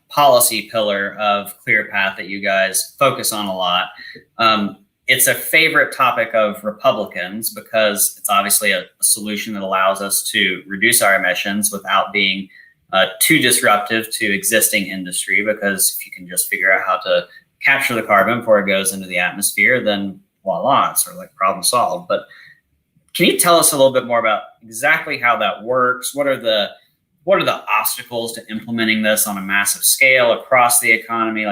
policy pillar of ClearPath that you guys focus on a lot. It's a favorite topic of Republicans because it's obviously a solution that allows us to reduce our emissions without being too disruptive to existing industry, because if you can just figure out how to capture the carbon before it goes into the atmosphere, then voila, it's sort of like problem solved. But can you tell us a little bit more about exactly how that works? What are the obstacles to implementing this on a massive scale across the economy?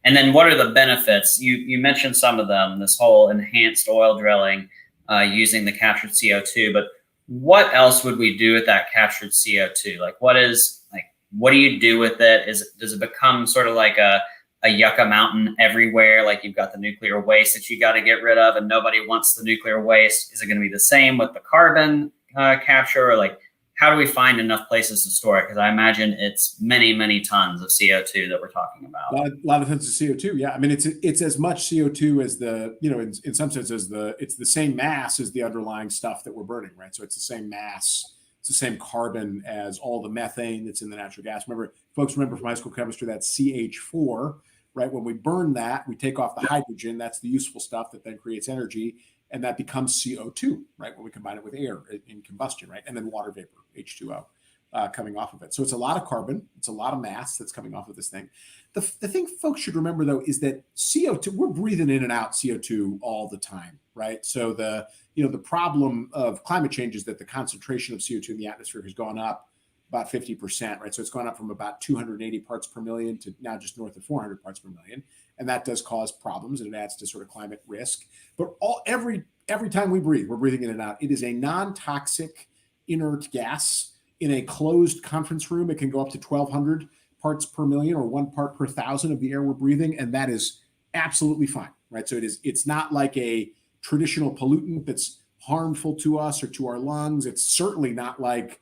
And then what are the benefits? You mentioned some of them, this whole enhanced oil drilling using the captured CO2, but what else would we do with that captured CO2? What do you do with it? Does it become sort of like a yucca mountain everywhere? Like you've got the nuclear waste that you got to get rid of and nobody wants the nuclear waste. Is it going to be the same with the carbon capture? Or how do we find enough places to store it? Because I imagine it's many, many tons of CO2 that we're talking about. A lot of tons of CO2. Yeah. I mean, it's as much CO2 as the, in some sense it's the same mass as the underlying stuff that we're burning, right? So it's the same mass, it's the same carbon as all the methane that's in the natural gas. Folks remember from high school chemistry, that CH4, right? When we burn that, we take off the hydrogen, that's the useful stuff that then creates energy. And that becomes CO2, right? When we combine it with air in combustion, right? And then water vapor, H2O, coming off of it. So it's a lot of carbon. It's a lot of mass that's coming off of this thing. The thing folks should remember, though, is that CO2, we're breathing in and out CO2 all the time, right? So the problem of climate change is that the concentration of CO2 in the atmosphere has gone up about 50%, right? So it's gone up from about 280 parts per million to now just north of 400 parts per million. And that does cause problems, and it adds to sort of climate risk. But every time we breathe, we're breathing in and out. It is a non-toxic inert gas in a closed conference room. It can go up to 1,200 parts per million, or 1 part per thousand of the air we're breathing, and that is absolutely fine, right? So it's not like a traditional pollutant that's harmful to us or to our lungs. It's certainly not like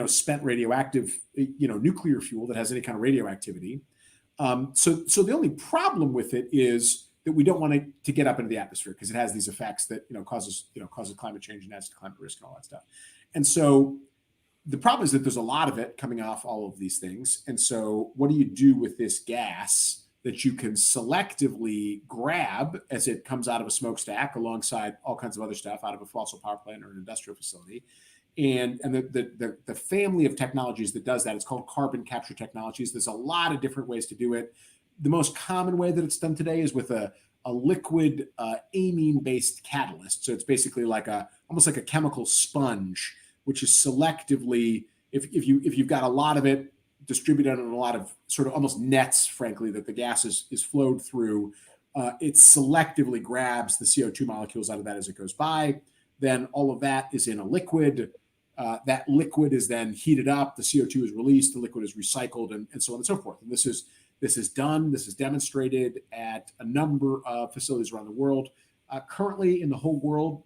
spent radioactive nuclear fuel that has any kind of radioactivity. So the only problem with it is that we don't want it to get up into the atmosphere because it has these effects that causes climate change and adds to climate risk and all that stuff. And so the problem is that there's a lot of it coming off all of these things. And so what do you do with this gas that you can selectively grab as it comes out of a smokestack alongside all kinds of other stuff out of a fossil power plant or an industrial facility? And the family of technologies that does that, it's called carbon capture technologies. There's a lot of different ways to do it. The most common way that it's done today is with a liquid amine-based catalyst. So it's basically almost like a chemical sponge, which is selectively, if you've got a lot of it distributed on a lot of sort of almost nets, frankly, that the gas is flowed through, it selectively grabs the CO2 molecules out of that as it goes by. Then all of that is in a liquid. That liquid is then heated up. The CO2 is released. The liquid is recycled, and so on and so forth. And this is done. This is demonstrated at a number of facilities around the world. Currently, in the whole world,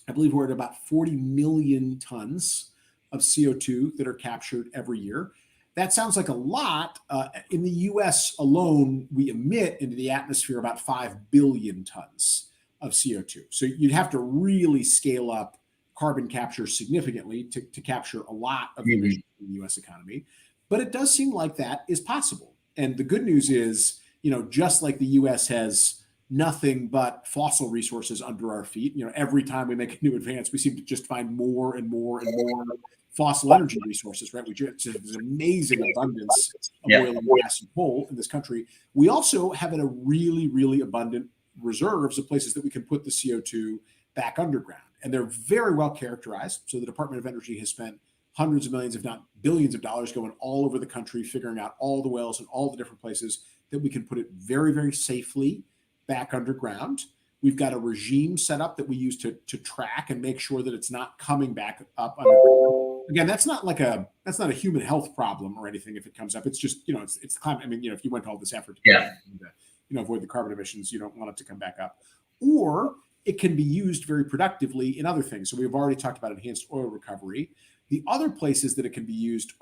I believe we're at about 40 million tons of CO2 that are captured every year. That sounds like a lot. In the U.S. alone, we emit into the atmosphere about 5 billion tons of CO2. So you'd have to really scale up carbon capture significantly to capture a lot of the emissions in the U.S. economy. But it does seem like that is possible. And the good news is, just like the U.S. has nothing but fossil resources under our feet, every time we make a new advance, we seem to just find more and more and more fossil energy resources, right? There's an amazing abundance of oil and gas and coal in this country. We also have a really, really abundant reserves of places that we can put the CO2 back underground. And they're very well characterized. So the Department of Energy has spent hundreds of millions, if not billions of dollars going all over the country, figuring out all the wells and all the different places that we can put it very, very safely back underground. We've got a regime set up that we use to track and make sure that it's not coming back up underground. Again, that's not a human health problem or anything if it comes up. It's just, it's climate. I mean, if you went to all this effort to avoid the carbon emissions, you don't want it to come back up. Or it can be used very productively in other things. So we've already talked about enhanced oil recovery. The other places that it can be used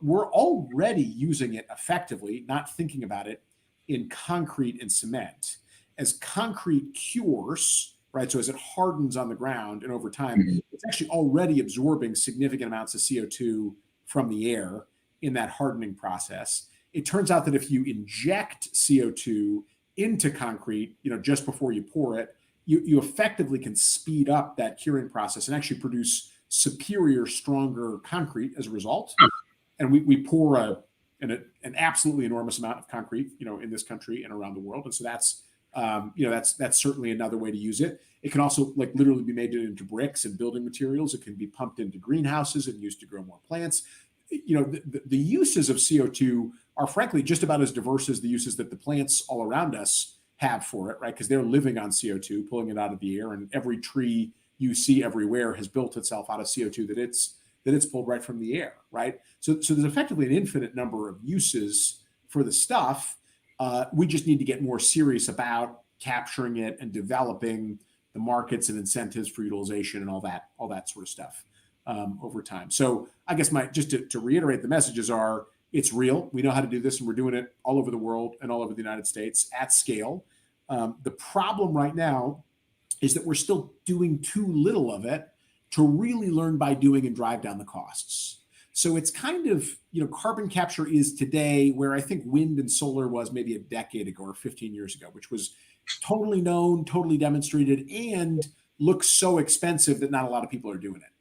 we're already using it effectively, not thinking about it, in concrete and cement. As concrete cures, right? So as it hardens on the ground and over time, it's actually already absorbing significant amounts of CO2 from the air in that hardening process. It turns out that if you inject CO2 into concrete, just before you pour it, you effectively can speed up that curing process and actually produce superior, stronger concrete as a result. And we pour an absolutely enormous amount of concrete, in this country and around the world. And so that's certainly another way to use it. It can also literally be made into bricks and building materials. It can be pumped into greenhouses and used to grow more plants. The uses of CO2 are frankly just about as diverse as the uses that the plants all around us have for it, right? Because they're living on CO2, pulling it out of the air, and every tree you see everywhere has built itself out of CO2 that it's pulled right from the air, right? So there's effectively an infinite number of uses for the stuff. We just need to get more serious about capturing it and developing the markets and incentives for utilization and all that sort of stuff over time. So I guess just to reiterate, the messages are, it's real. We know how to do this, and we're doing it all over the world and all over the United States at scale. The problem right now is that we're still doing too little of it to really learn by doing and drive down the costs. So it's kind of, carbon capture is today where I think wind and solar was maybe a decade ago or 15 years ago, which was totally known, totally demonstrated, and looks so expensive that not a lot of people are doing it,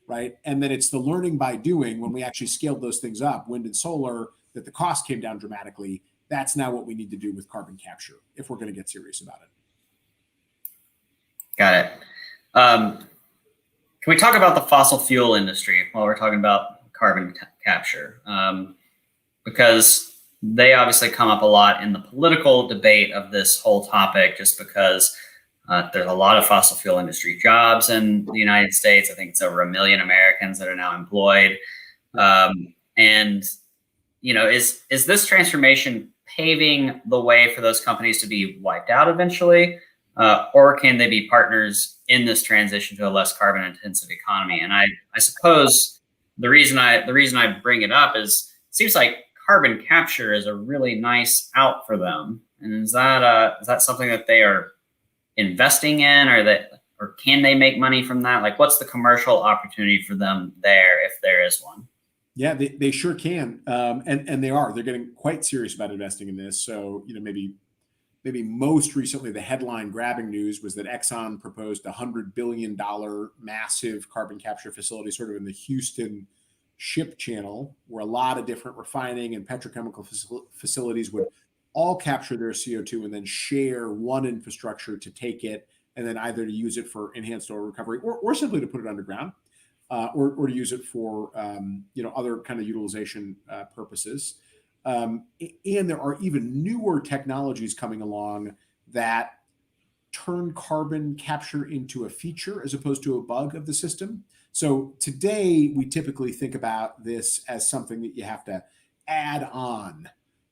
right? And then it's the learning by doing, when we actually scaled those things up, wind and solar, that the cost came down dramatically. That's now what we need to do with carbon capture if we're going to get serious about it. Got it. Can we talk about the fossil fuel industry while we're talking about carbon capture? Because they obviously come up a lot in the political debate of this whole topic, just because there's a lot of fossil fuel industry jobs in the United States. I think it's over 1 million Americans that are now employed. And, is this transformation paving the way for those companies to be wiped out eventually? Or can they be partners in this transition to a less carbon intensive economy? And I suppose the reason I bring it up is it seems like carbon capture is a really nice out for them. And is that something that they are investing in, or can they make money from that? What's the commercial opportunity for them there, if there is one? Yeah, they sure can. And they are. They're getting quite serious about investing in this. So, maybe most recently, the headline grabbing news was that Exxon proposed a $100 billion massive carbon capture facility sort of in the Houston ship channel, where a lot of different refining and petrochemical facilities would all capture their CO2 and then share one infrastructure to take it and then either to use it for enhanced oil recovery or simply to put it underground or to use it for other kind of utilization purposes. And there are even newer technologies coming along that turn carbon capture into a feature as opposed to a bug of the system. So today, we typically think about this as something that you have to add on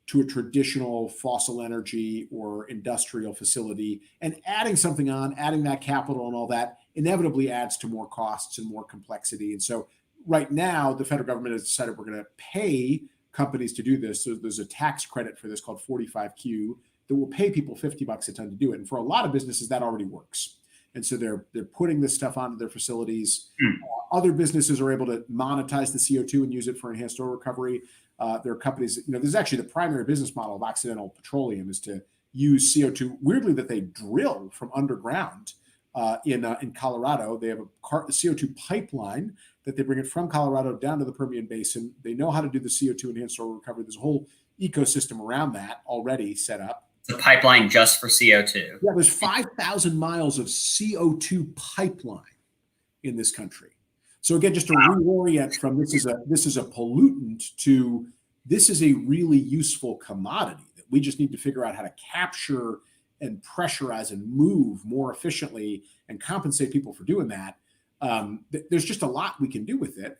to a traditional fossil energy or industrial facility. And adding something on, adding that capital and all that, inevitably adds to more costs and more complexity. And so right now, the federal government has decided we're going to pay companies to do this. So there's a tax credit for this called 45Q that will pay people $50 a ton to do it. And for a lot of businesses, that already works. And so they're putting this stuff onto their facilities. Other businesses are able to monetize the CO2 and use it for enhanced oil recovery. There are companies, this is actually the primary business model of Occidental Petroleum, is to use CO2, weirdly, that they drill from underground in Colorado. They have a CO2 pipeline that they bring it from Colorado down to the Permian Basin. They know how to do the CO2 enhanced oil recovery. There's a whole ecosystem around that already set up. The pipeline just for CO2. Yeah, there's 5,000 miles of CO2 pipeline in this country. So again, just to reorient from this is a pollutant to this is a really useful commodity that we just need to figure out how to capture and pressurize and move more efficiently and compensate people for doing that, there's just a lot we can do with it.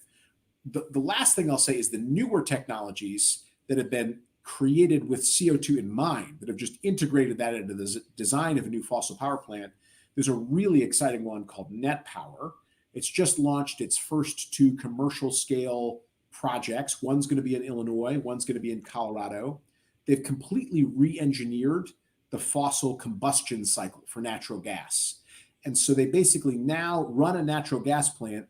The last thing I'll say is the newer technologies that have been created with CO2 in mind, that have just integrated that into the design of a new fossil power plant. There's a really exciting one called Net Power. It's just launched its first 2 commercial scale projects. One's going to be in Illinois, one's going to be in Colorado. They've completely re-engineered the fossil combustion cycle for natural gas. And so they basically now run a natural gas plant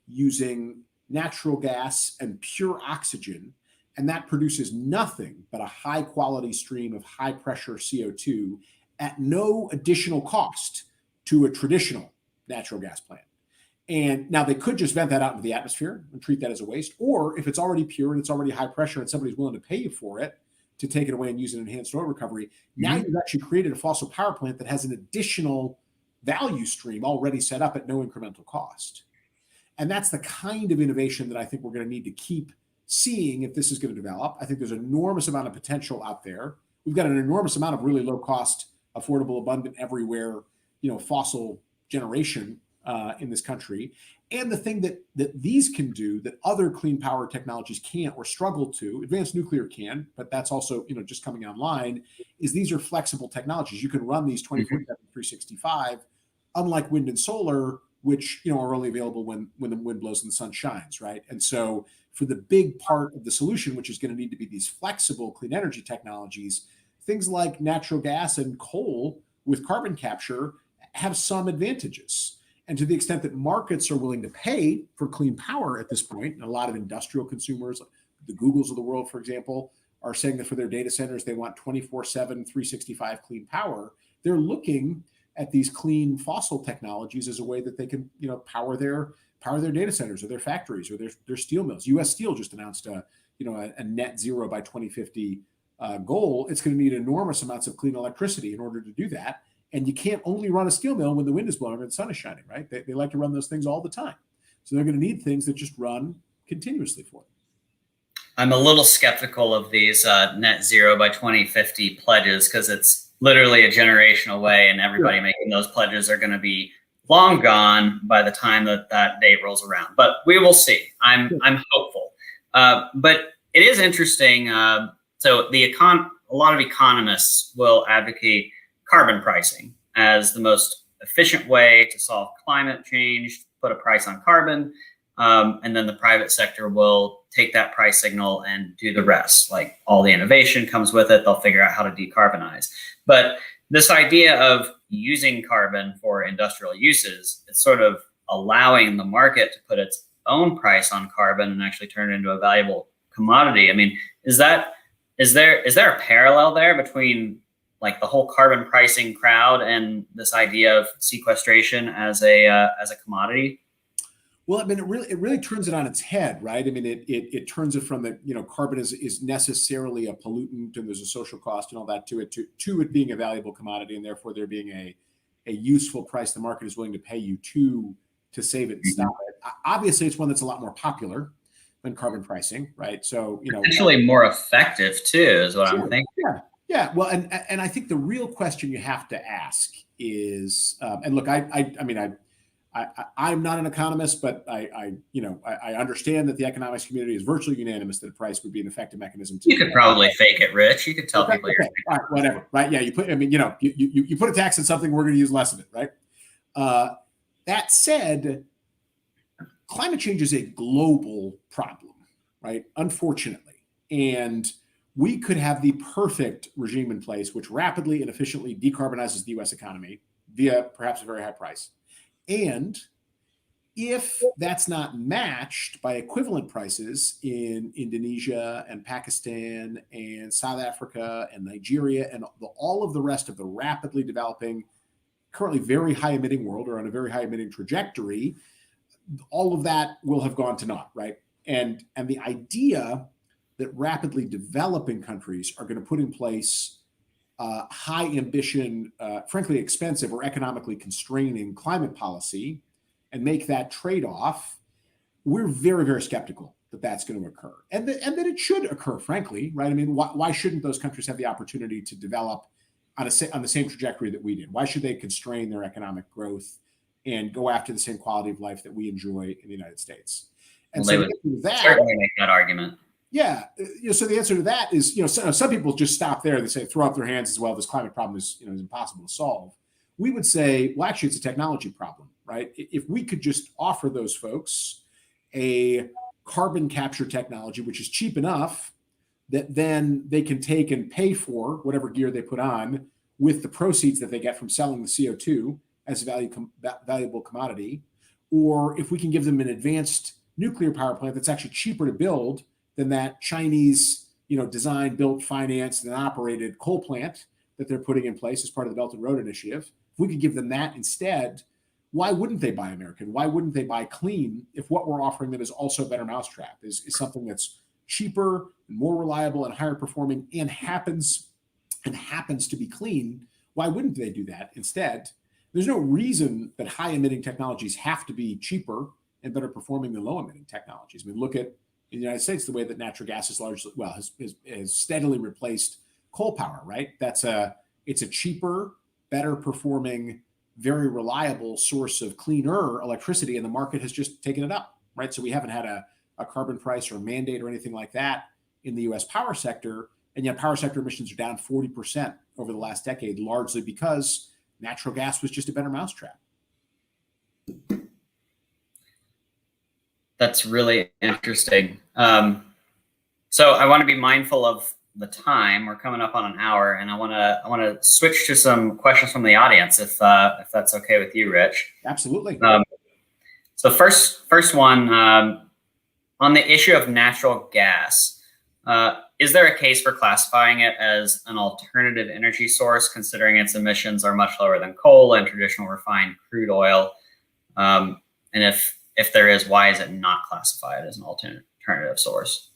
using natural gas and pure oxygen, and that produces nothing but a high quality stream of high pressure CO2 at no additional cost to a traditional natural gas plant. And now they could just vent that out into the atmosphere and treat that as a waste, or if it's already pure and it's already high pressure and somebody's willing to pay you for it to take it away and use an enhanced oil recovery, now you've actually created a fossil power plant that has an additional value stream already set up at no incremental cost. And that's the kind of innovation that I think we're going to need to keep seeing if this is going to develop. I think there's an enormous amount of potential out there. We've got an enormous amount of really low cost, affordable, abundant, everywhere, fossil generation in this country. And the thing that these can do that other clean power technologies can't or struggle to, advanced nuclear can, but that's also just coming online, is these are flexible technologies. You can run these 24/7, 365, unlike wind and solar, which are only available when the wind blows and the sun shines, right? And so for the big part of the solution, which is going to need to be these flexible clean energy technologies, things like natural gas and coal with carbon capture have some advantages. And to the extent that markets are willing to pay for clean power at this point, and a lot of industrial consumers, the Googles of the world, for example, are saying that for their data centers, they want 24/7, 365 clean power. They're looking at these clean fossil technologies as a way that they can, power their data centers or their factories or their steel mills. U.S. Steel just announced a net zero by 2050 goal. It's going to need enormous amounts of clean electricity in order to do that. And you can't only run a steel mill when the wind is blowing and the sun is shining, right? They like to run those things all the time. So they're going to need things that just run continuously for them. I'm a little skeptical of these net zero by 2050 pledges because it's literally a generation away, and everybody making those pledges are going to be long gone by the time that date rolls around. But we will see. I'm hopeful. But it is interesting. So a lot of economists will advocate carbon pricing as the most efficient way to solve climate change, put a price on carbon, and then the private sector will take that price signal and do the rest. Like all the innovation comes with it, they'll figure out how to decarbonize. But this idea of using carbon for industrial uses, it's sort of allowing the market to put its own price on carbon and actually turn it into a valuable commodity. I mean, is there a parallel there between like the whole carbon pricing crowd and this idea of sequestration as a commodity? Well, I mean, it really turns it on its head, right? I mean, it turns it from the, carbon is necessarily a pollutant and there's a social cost and all that to it, to it being a valuable commodity, and therefore there being a useful price the market is willing to pay you to save it and stop it. Obviously, it's one that's a lot more popular than carbon pricing, right? So, potentially more effective too, is what I'm thinking. Yeah. Well, and I think the real question you have to ask is, and look, I'm not an economist, but I understand that the economics community is virtually unanimous that a price would be an effective mechanism. You could probably fake it, Rich. You could tell people you're all right, whatever, right? Yeah, you put a tax on something, we're going to use less of it, right? That said, climate change is a global problem, right? Unfortunately, and we could have the perfect regime in place, which rapidly and efficiently decarbonizes the U.S. economy via perhaps a very high price. And if that's not matched by equivalent prices in Indonesia and Pakistan and South Africa and Nigeria and all of the rest of the rapidly developing, currently very high emitting world, or on a very high emitting trajectory, all of that will have gone to naught, right? And the idea that rapidly developing countries are going to put in place high ambition, frankly expensive or economically constraining climate policy and make that trade-off, we're very, very skeptical that that's going to occur, and that it should occur, frankly, right? I mean, why shouldn't those countries have the opportunity to develop on the same trajectory that we did? Why should they constrain their economic growth and go after the same quality of life that we enjoy in the United States? And well, so they would certainly make that argument. Yeah. So the answer to that is, some people just stop there. They say, throw up their hands as well. This climate problem is impossible to solve. We would say, well, actually, it's a technology problem, right? If we could just offer those folks a carbon capture technology, which is cheap enough that then they can take and pay for whatever gear they put on with the proceeds that they get from selling the CO2 as a valuable commodity, or if we can give them an advanced nuclear power plant that's actually cheaper to build than that Chinese, designed, built, financed, and operated coal plant that they're putting in place as part of the Belt and Road Initiative. If we could give them that instead, why wouldn't they buy American? Why wouldn't they buy clean if what we're offering them is also a better mousetrap, is something that's cheaper and more reliable and higher performing and happens to be clean? Why wouldn't they do that instead? There's no reason that high emitting technologies have to be cheaper and better performing than low emitting technologies. I mean, look at in the United States, the way that natural gas is has steadily replaced coal power, right? It's a cheaper, better performing, very reliable source of cleaner electricity, and the market has just taken it up, right? So we haven't had a carbon price or a mandate or anything like that in the US power sector, and yet power sector emissions are down 40% over the last decade, largely because natural gas was just a better mousetrap. That's really interesting. So I want to be mindful of the time. We're coming up on an hour, and I want to switch to some questions from the audience, if that's okay with you, Rich. Absolutely. So first one, on the issue of natural gas, is there a case for classifying it as an alternative energy source, considering its emissions are much lower than coal and traditional refined crude oil? And if there is, why is it not classified as an alternative source?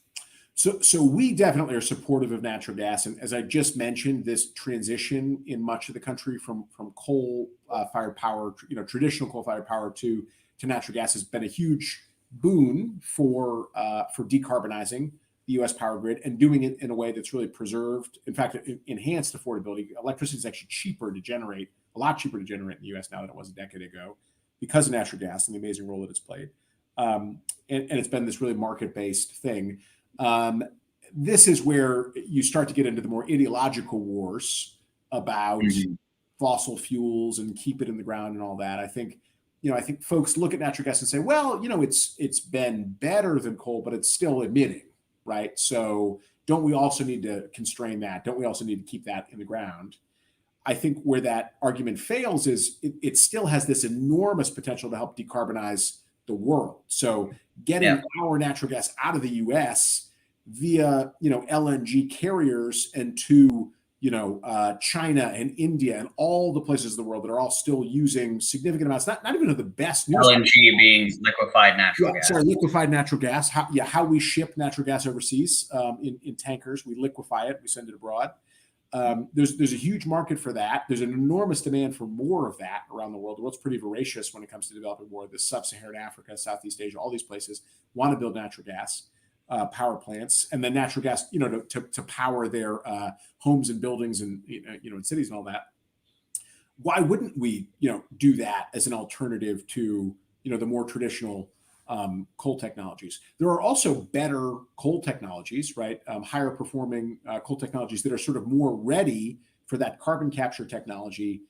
So we definitely are supportive of natural gas, and as I just mentioned, this transition in much of the country from coal-fired power, traditional coal-fired power to natural gas has been a huge boon for decarbonizing the U.S. power grid and doing it in a way that's really preserved, in fact, enhanced affordability. Electricity is actually a lot cheaper to generate in the U.S. now than it was a decade ago, because of natural gas and the amazing role that it's played. And it's been this really market-based thing. This is where you start to get into the more ideological wars about fossil fuels and keep it in the ground and all that. I think folks look at natural gas and say, well, it's been better than coal, but it's still emitting, right? So don't we also need to constrain that? Don't we also need to keep that in the ground? I think where that argument fails is it still has this enormous potential to help decarbonize the world. So getting our natural gas out of the U.S. via LNG carriers and to China and India and all the places of the world that are all still using significant amounts, not even of the best news. LNG being liquefied natural gas. Sorry, liquefied natural gas. How we ship natural gas overseas in tankers. We liquefy it, we send it abroad. There's a huge market for that. There's an enormous demand for more of that around the world. The world's pretty voracious when it comes to developing more of this. Sub-Saharan Africa, Southeast Asia, all these places want to build natural gas power plants, and then natural gas, to power their homes and buildings and in cities and all that. Why wouldn't we do that as an alternative to the more traditional coal technologies? There are also better coal technologies, right? Higher performing coal technologies that are sort of more ready for that carbon capture technology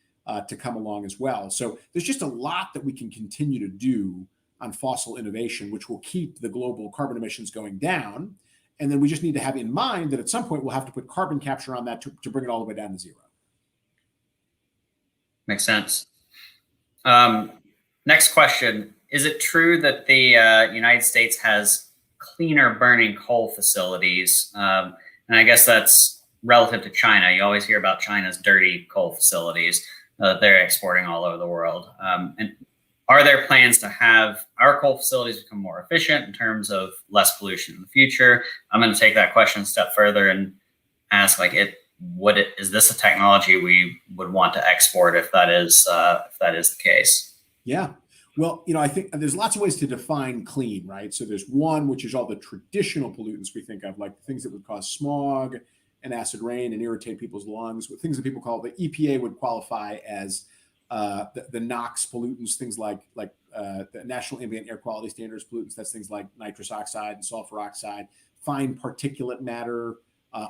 to come along as well. So there's just a lot that we can continue to do on fossil innovation, which will keep the global carbon emissions going down. And then we just need to have in mind that at some point we'll have to put carbon capture on that to bring it all the way down to zero. Makes sense. Next question. Is it true that the United States has cleaner burning coal facilities? And I guess that's relative to China. You always hear about China's dirty coal facilities that they're exporting all over the world. And are there plans to have our coal facilities become more efficient in terms of less pollution in the future? I'm going to take that question a step further and ask, is this a technology we would want to export if that is the case? Yeah. Well, I think there's lots of ways to define clean, right? So there's one, which is all the traditional pollutants we think of, like things that would cause smog and acid rain and irritate people's lungs with things that people call, the EPA would qualify as the NOx pollutants, things like the National Ambient Air Quality Standards pollutants. That's things like nitrous oxide and sulfur oxide, fine particulate matter,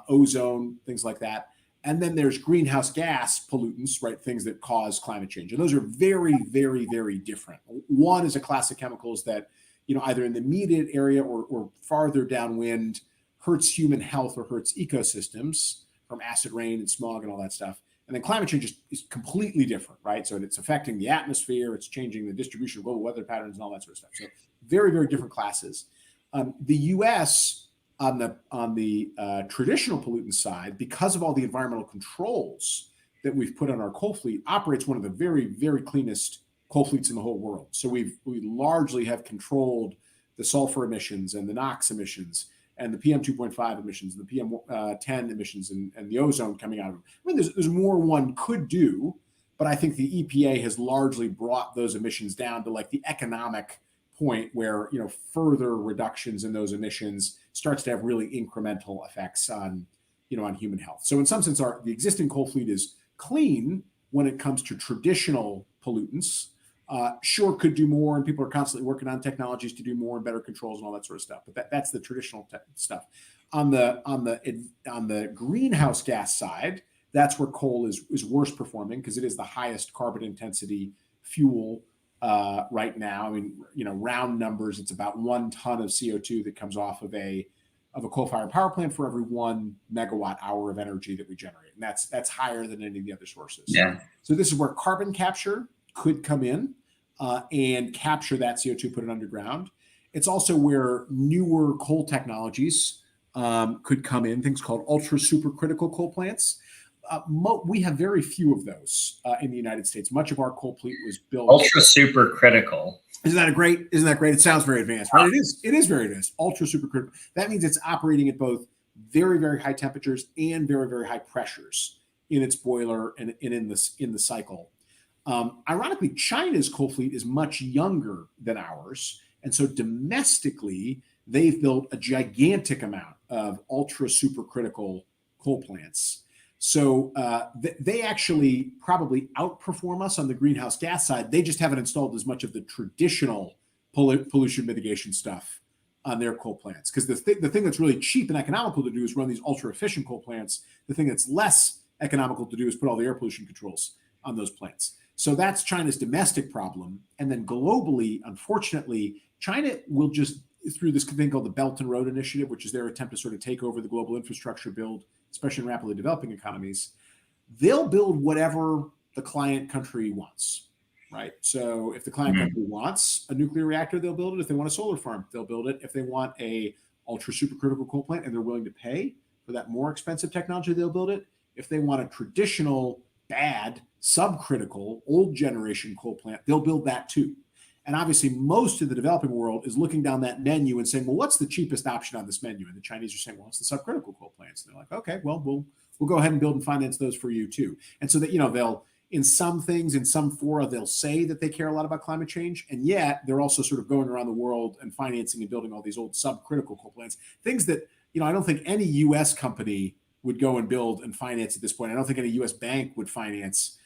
ozone, things like that. And then there's greenhouse gas pollutants, right? Things that cause climate change. And those are very, very, very different. One is a class of chemicals that, either in the immediate area or farther downwind hurts human health or hurts ecosystems from acid rain and smog and all that stuff. And then climate change is completely different, right? So it's affecting the atmosphere, it's changing the distribution of global weather patterns and all that sort of stuff. So very, very different classes. The U.S. on the traditional pollutant side, because of all the environmental controls that we've put on our coal fleet, operates one of the very, very cleanest coal fleets in the whole world. So we largely have controlled the sulfur emissions and the NOx emissions and the PM 2.5 emissions and the PM 10 emissions and the ozone coming out of them. I mean, there's more one could do, but I think the EPA has largely brought those emissions down to like the economic point where, further reductions in those emissions starts to have really incremental effects on, on human health. So in some sense, the existing coal fleet is clean when it comes to traditional pollutants. Sure, could do more, and people are constantly working on technologies to do more and better controls and all that sort of stuff. But that's the traditional stuff. On the greenhouse gas side, that's where coal is worse performing because it is the highest carbon intensity fuel right now. I mean, round numbers, it's about 1 ton of CO2 that comes off of a coal-fired power plant for every 1 megawatt hour of energy that we generate, and that's higher than any of the other sources. Yeah. So this is where carbon capture could come in and capture that CO2, put it underground. It's also where newer coal technologies could come in, things called ultra supercritical coal plants. We have very few of those in the United States. Much of our coal fleet was built ultra supercritical. Isn't that great? It sounds very advanced, right? It is very advanced. Ultra supercritical. That means it's operating at both very, very high temperatures and very, very high pressures in its boiler and in the cycle. Ironically, China's coal fleet is much younger than ours. And so domestically, they've built a gigantic amount of ultra supercritical coal plants. So they actually probably outperform us on the greenhouse gas side. They just haven't installed as much of the traditional pollution mitigation stuff on their coal plants. Because the thing that's really cheap and economical to do is run these ultra efficient coal plants. The thing that's less economical to do is put all the air pollution controls on those plants. So that's China's domestic problem. And then globally, unfortunately, China will just, through this thing called the Belt and Road Initiative, which is their attempt to sort of take over the global infrastructure build, especially in rapidly developing economies, they'll build whatever the client country wants, right? So if the client country wants a nuclear reactor, they'll build it. If they want a solar farm, they'll build it. If they want a ultra supercritical coal plant and they're willing to pay for that more expensive technology, they'll build it. If they want a traditional, bad, subcritical, old generation coal plant, they'll build that too. And obviously, most of the developing world is looking down that menu and saying, well, what's the cheapest option on this menu? And the Chinese are saying, well, it's the subcritical coal plants. And they're like, okay, well, we'll go ahead and build and finance those for you too. And so that, they'll, in some things, in some fora, they'll say that they care a lot about climate change. And yet they're also sort of going around the world and financing and building all these old subcritical coal plants, things that, I don't think any U.S. company would go and build and finance at this point. I don't think any U.S. bank would finance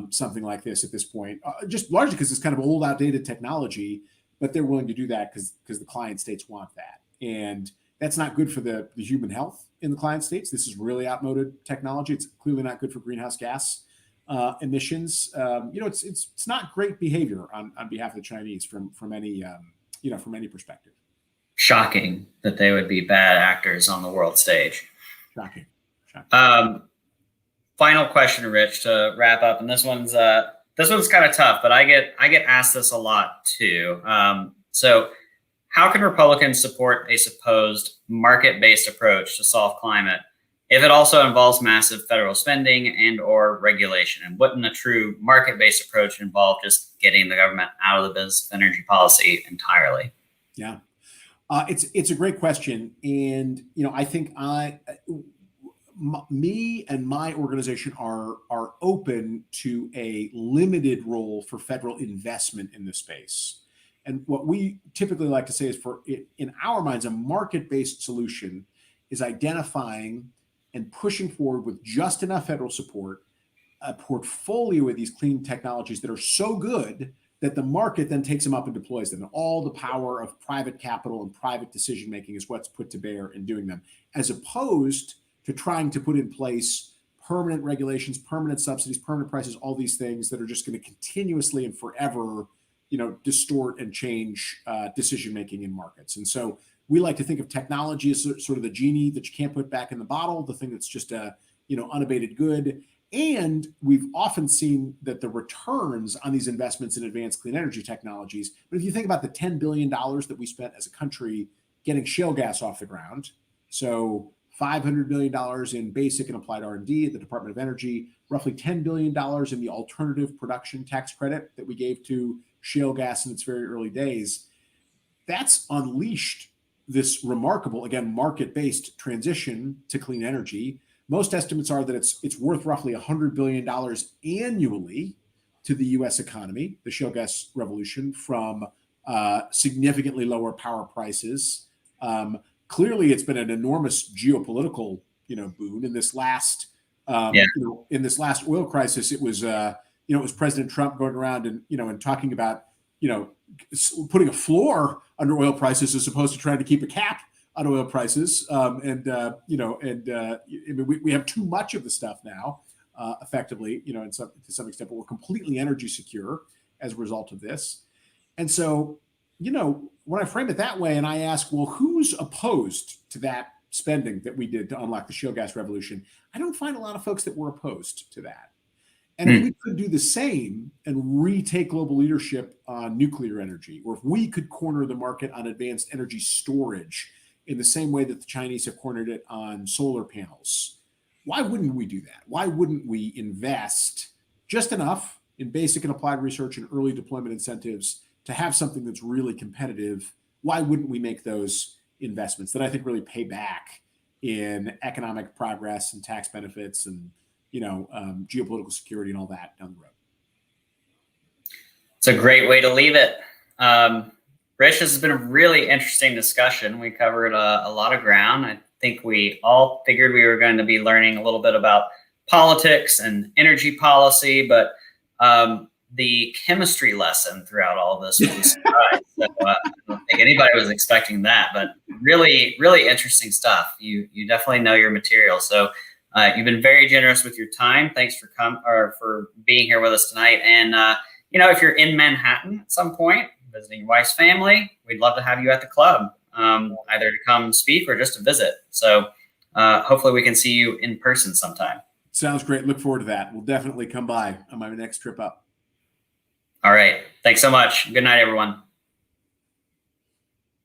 something like this at this point, just largely because it's kind of old, outdated technology, but they're willing to do that because the client states want that. And that's not good for the human health in the client states. This is really outmoded technology. It's clearly not good for greenhouse gas emissions. It's not great behavior on behalf of the Chinese from any perspective. Shocking that they would be bad actors on the world stage. Shocking. Final question, Rich, to wrap up, and this one's kind of tough, but I get asked this a lot too. So, how can Republicans support a supposed market-based approach to solve climate if it also involves massive federal spending and/or regulation? And wouldn't a true market-based approach involve just getting the government out of the business of energy policy entirely? Yeah, it's a great question, and I think me and my organization are open to a limited role for federal investment in this space. And what we typically like to say is, in our minds, a market-based solution is identifying and pushing forward with just enough federal support, a portfolio of these clean technologies that are so good that the market then takes them up and deploys them. And all the power of private capital and private decision-making is what's put to bear in doing them, as opposed to trying to put in place permanent regulations, permanent subsidies, permanent prices, all these things that are just going to continuously and forever, distort and change decision-making in markets. And so we like to think of technology as sort of the genie that you can't put back in the bottle, the thing that's just a, unabated good. And we've often seen that the returns on these investments in advanced clean energy technologies, but if you think about the $10 billion that we spent as a country getting shale gas off the ground, so $500 million in basic and applied R&D at the Department of Energy, roughly $10 billion in the alternative production tax credit that we gave to shale gas in its very early days, that's unleashed this remarkable, again, market-based transition to clean energy. Most estimates are that it's worth roughly $100 billion annually to the U.S. economy, the shale gas revolution, from significantly lower power prices. Clearly, it's been an enormous geopolitical, boon. In this last, in this last oil crisis, it was, it was President Trump going around and talking about, putting a floor under oil prices as opposed to trying to keep a cap on oil prices. I mean, we have too much of the stuff now, effectively, to some extent, but we're completely energy secure as a result of this. And so, when I frame it that way and I ask, well, who's opposed to that spending that we did to unlock the shale gas revolution? I don't find a lot of folks that were opposed to that. And if we could do the same and retake global leadership on nuclear energy, or if we could corner the market on advanced energy storage in the same way that the Chinese have cornered it on solar panels, why wouldn't we do that? Why wouldn't we invest just enough in basic and applied research and early deployment incentives to have something that's really competitive? Why wouldn't we make those investments that I think really pay back in economic progress and tax benefits and geopolitical security and all that down the road? It's a great way to leave it. Rich, this has been a really interesting discussion. We covered a lot of ground. I think we all figured we were going to be learning a little bit about politics and energy policy, but the chemistry lesson throughout all of this was a surprise. So, I don't think anybody was expecting that, but really, really interesting stuff. You definitely know your material. So you've been very generous with your time. Thanks for being here with us tonight. And if you're in Manhattan at some point, visiting your wife's family, we'd love to have you at the club, either to come speak or just to visit. So hopefully we can see you in person sometime. Sounds great. Look forward to that. We'll definitely come by on my next trip up. All right. Thanks so much. Good night, everyone.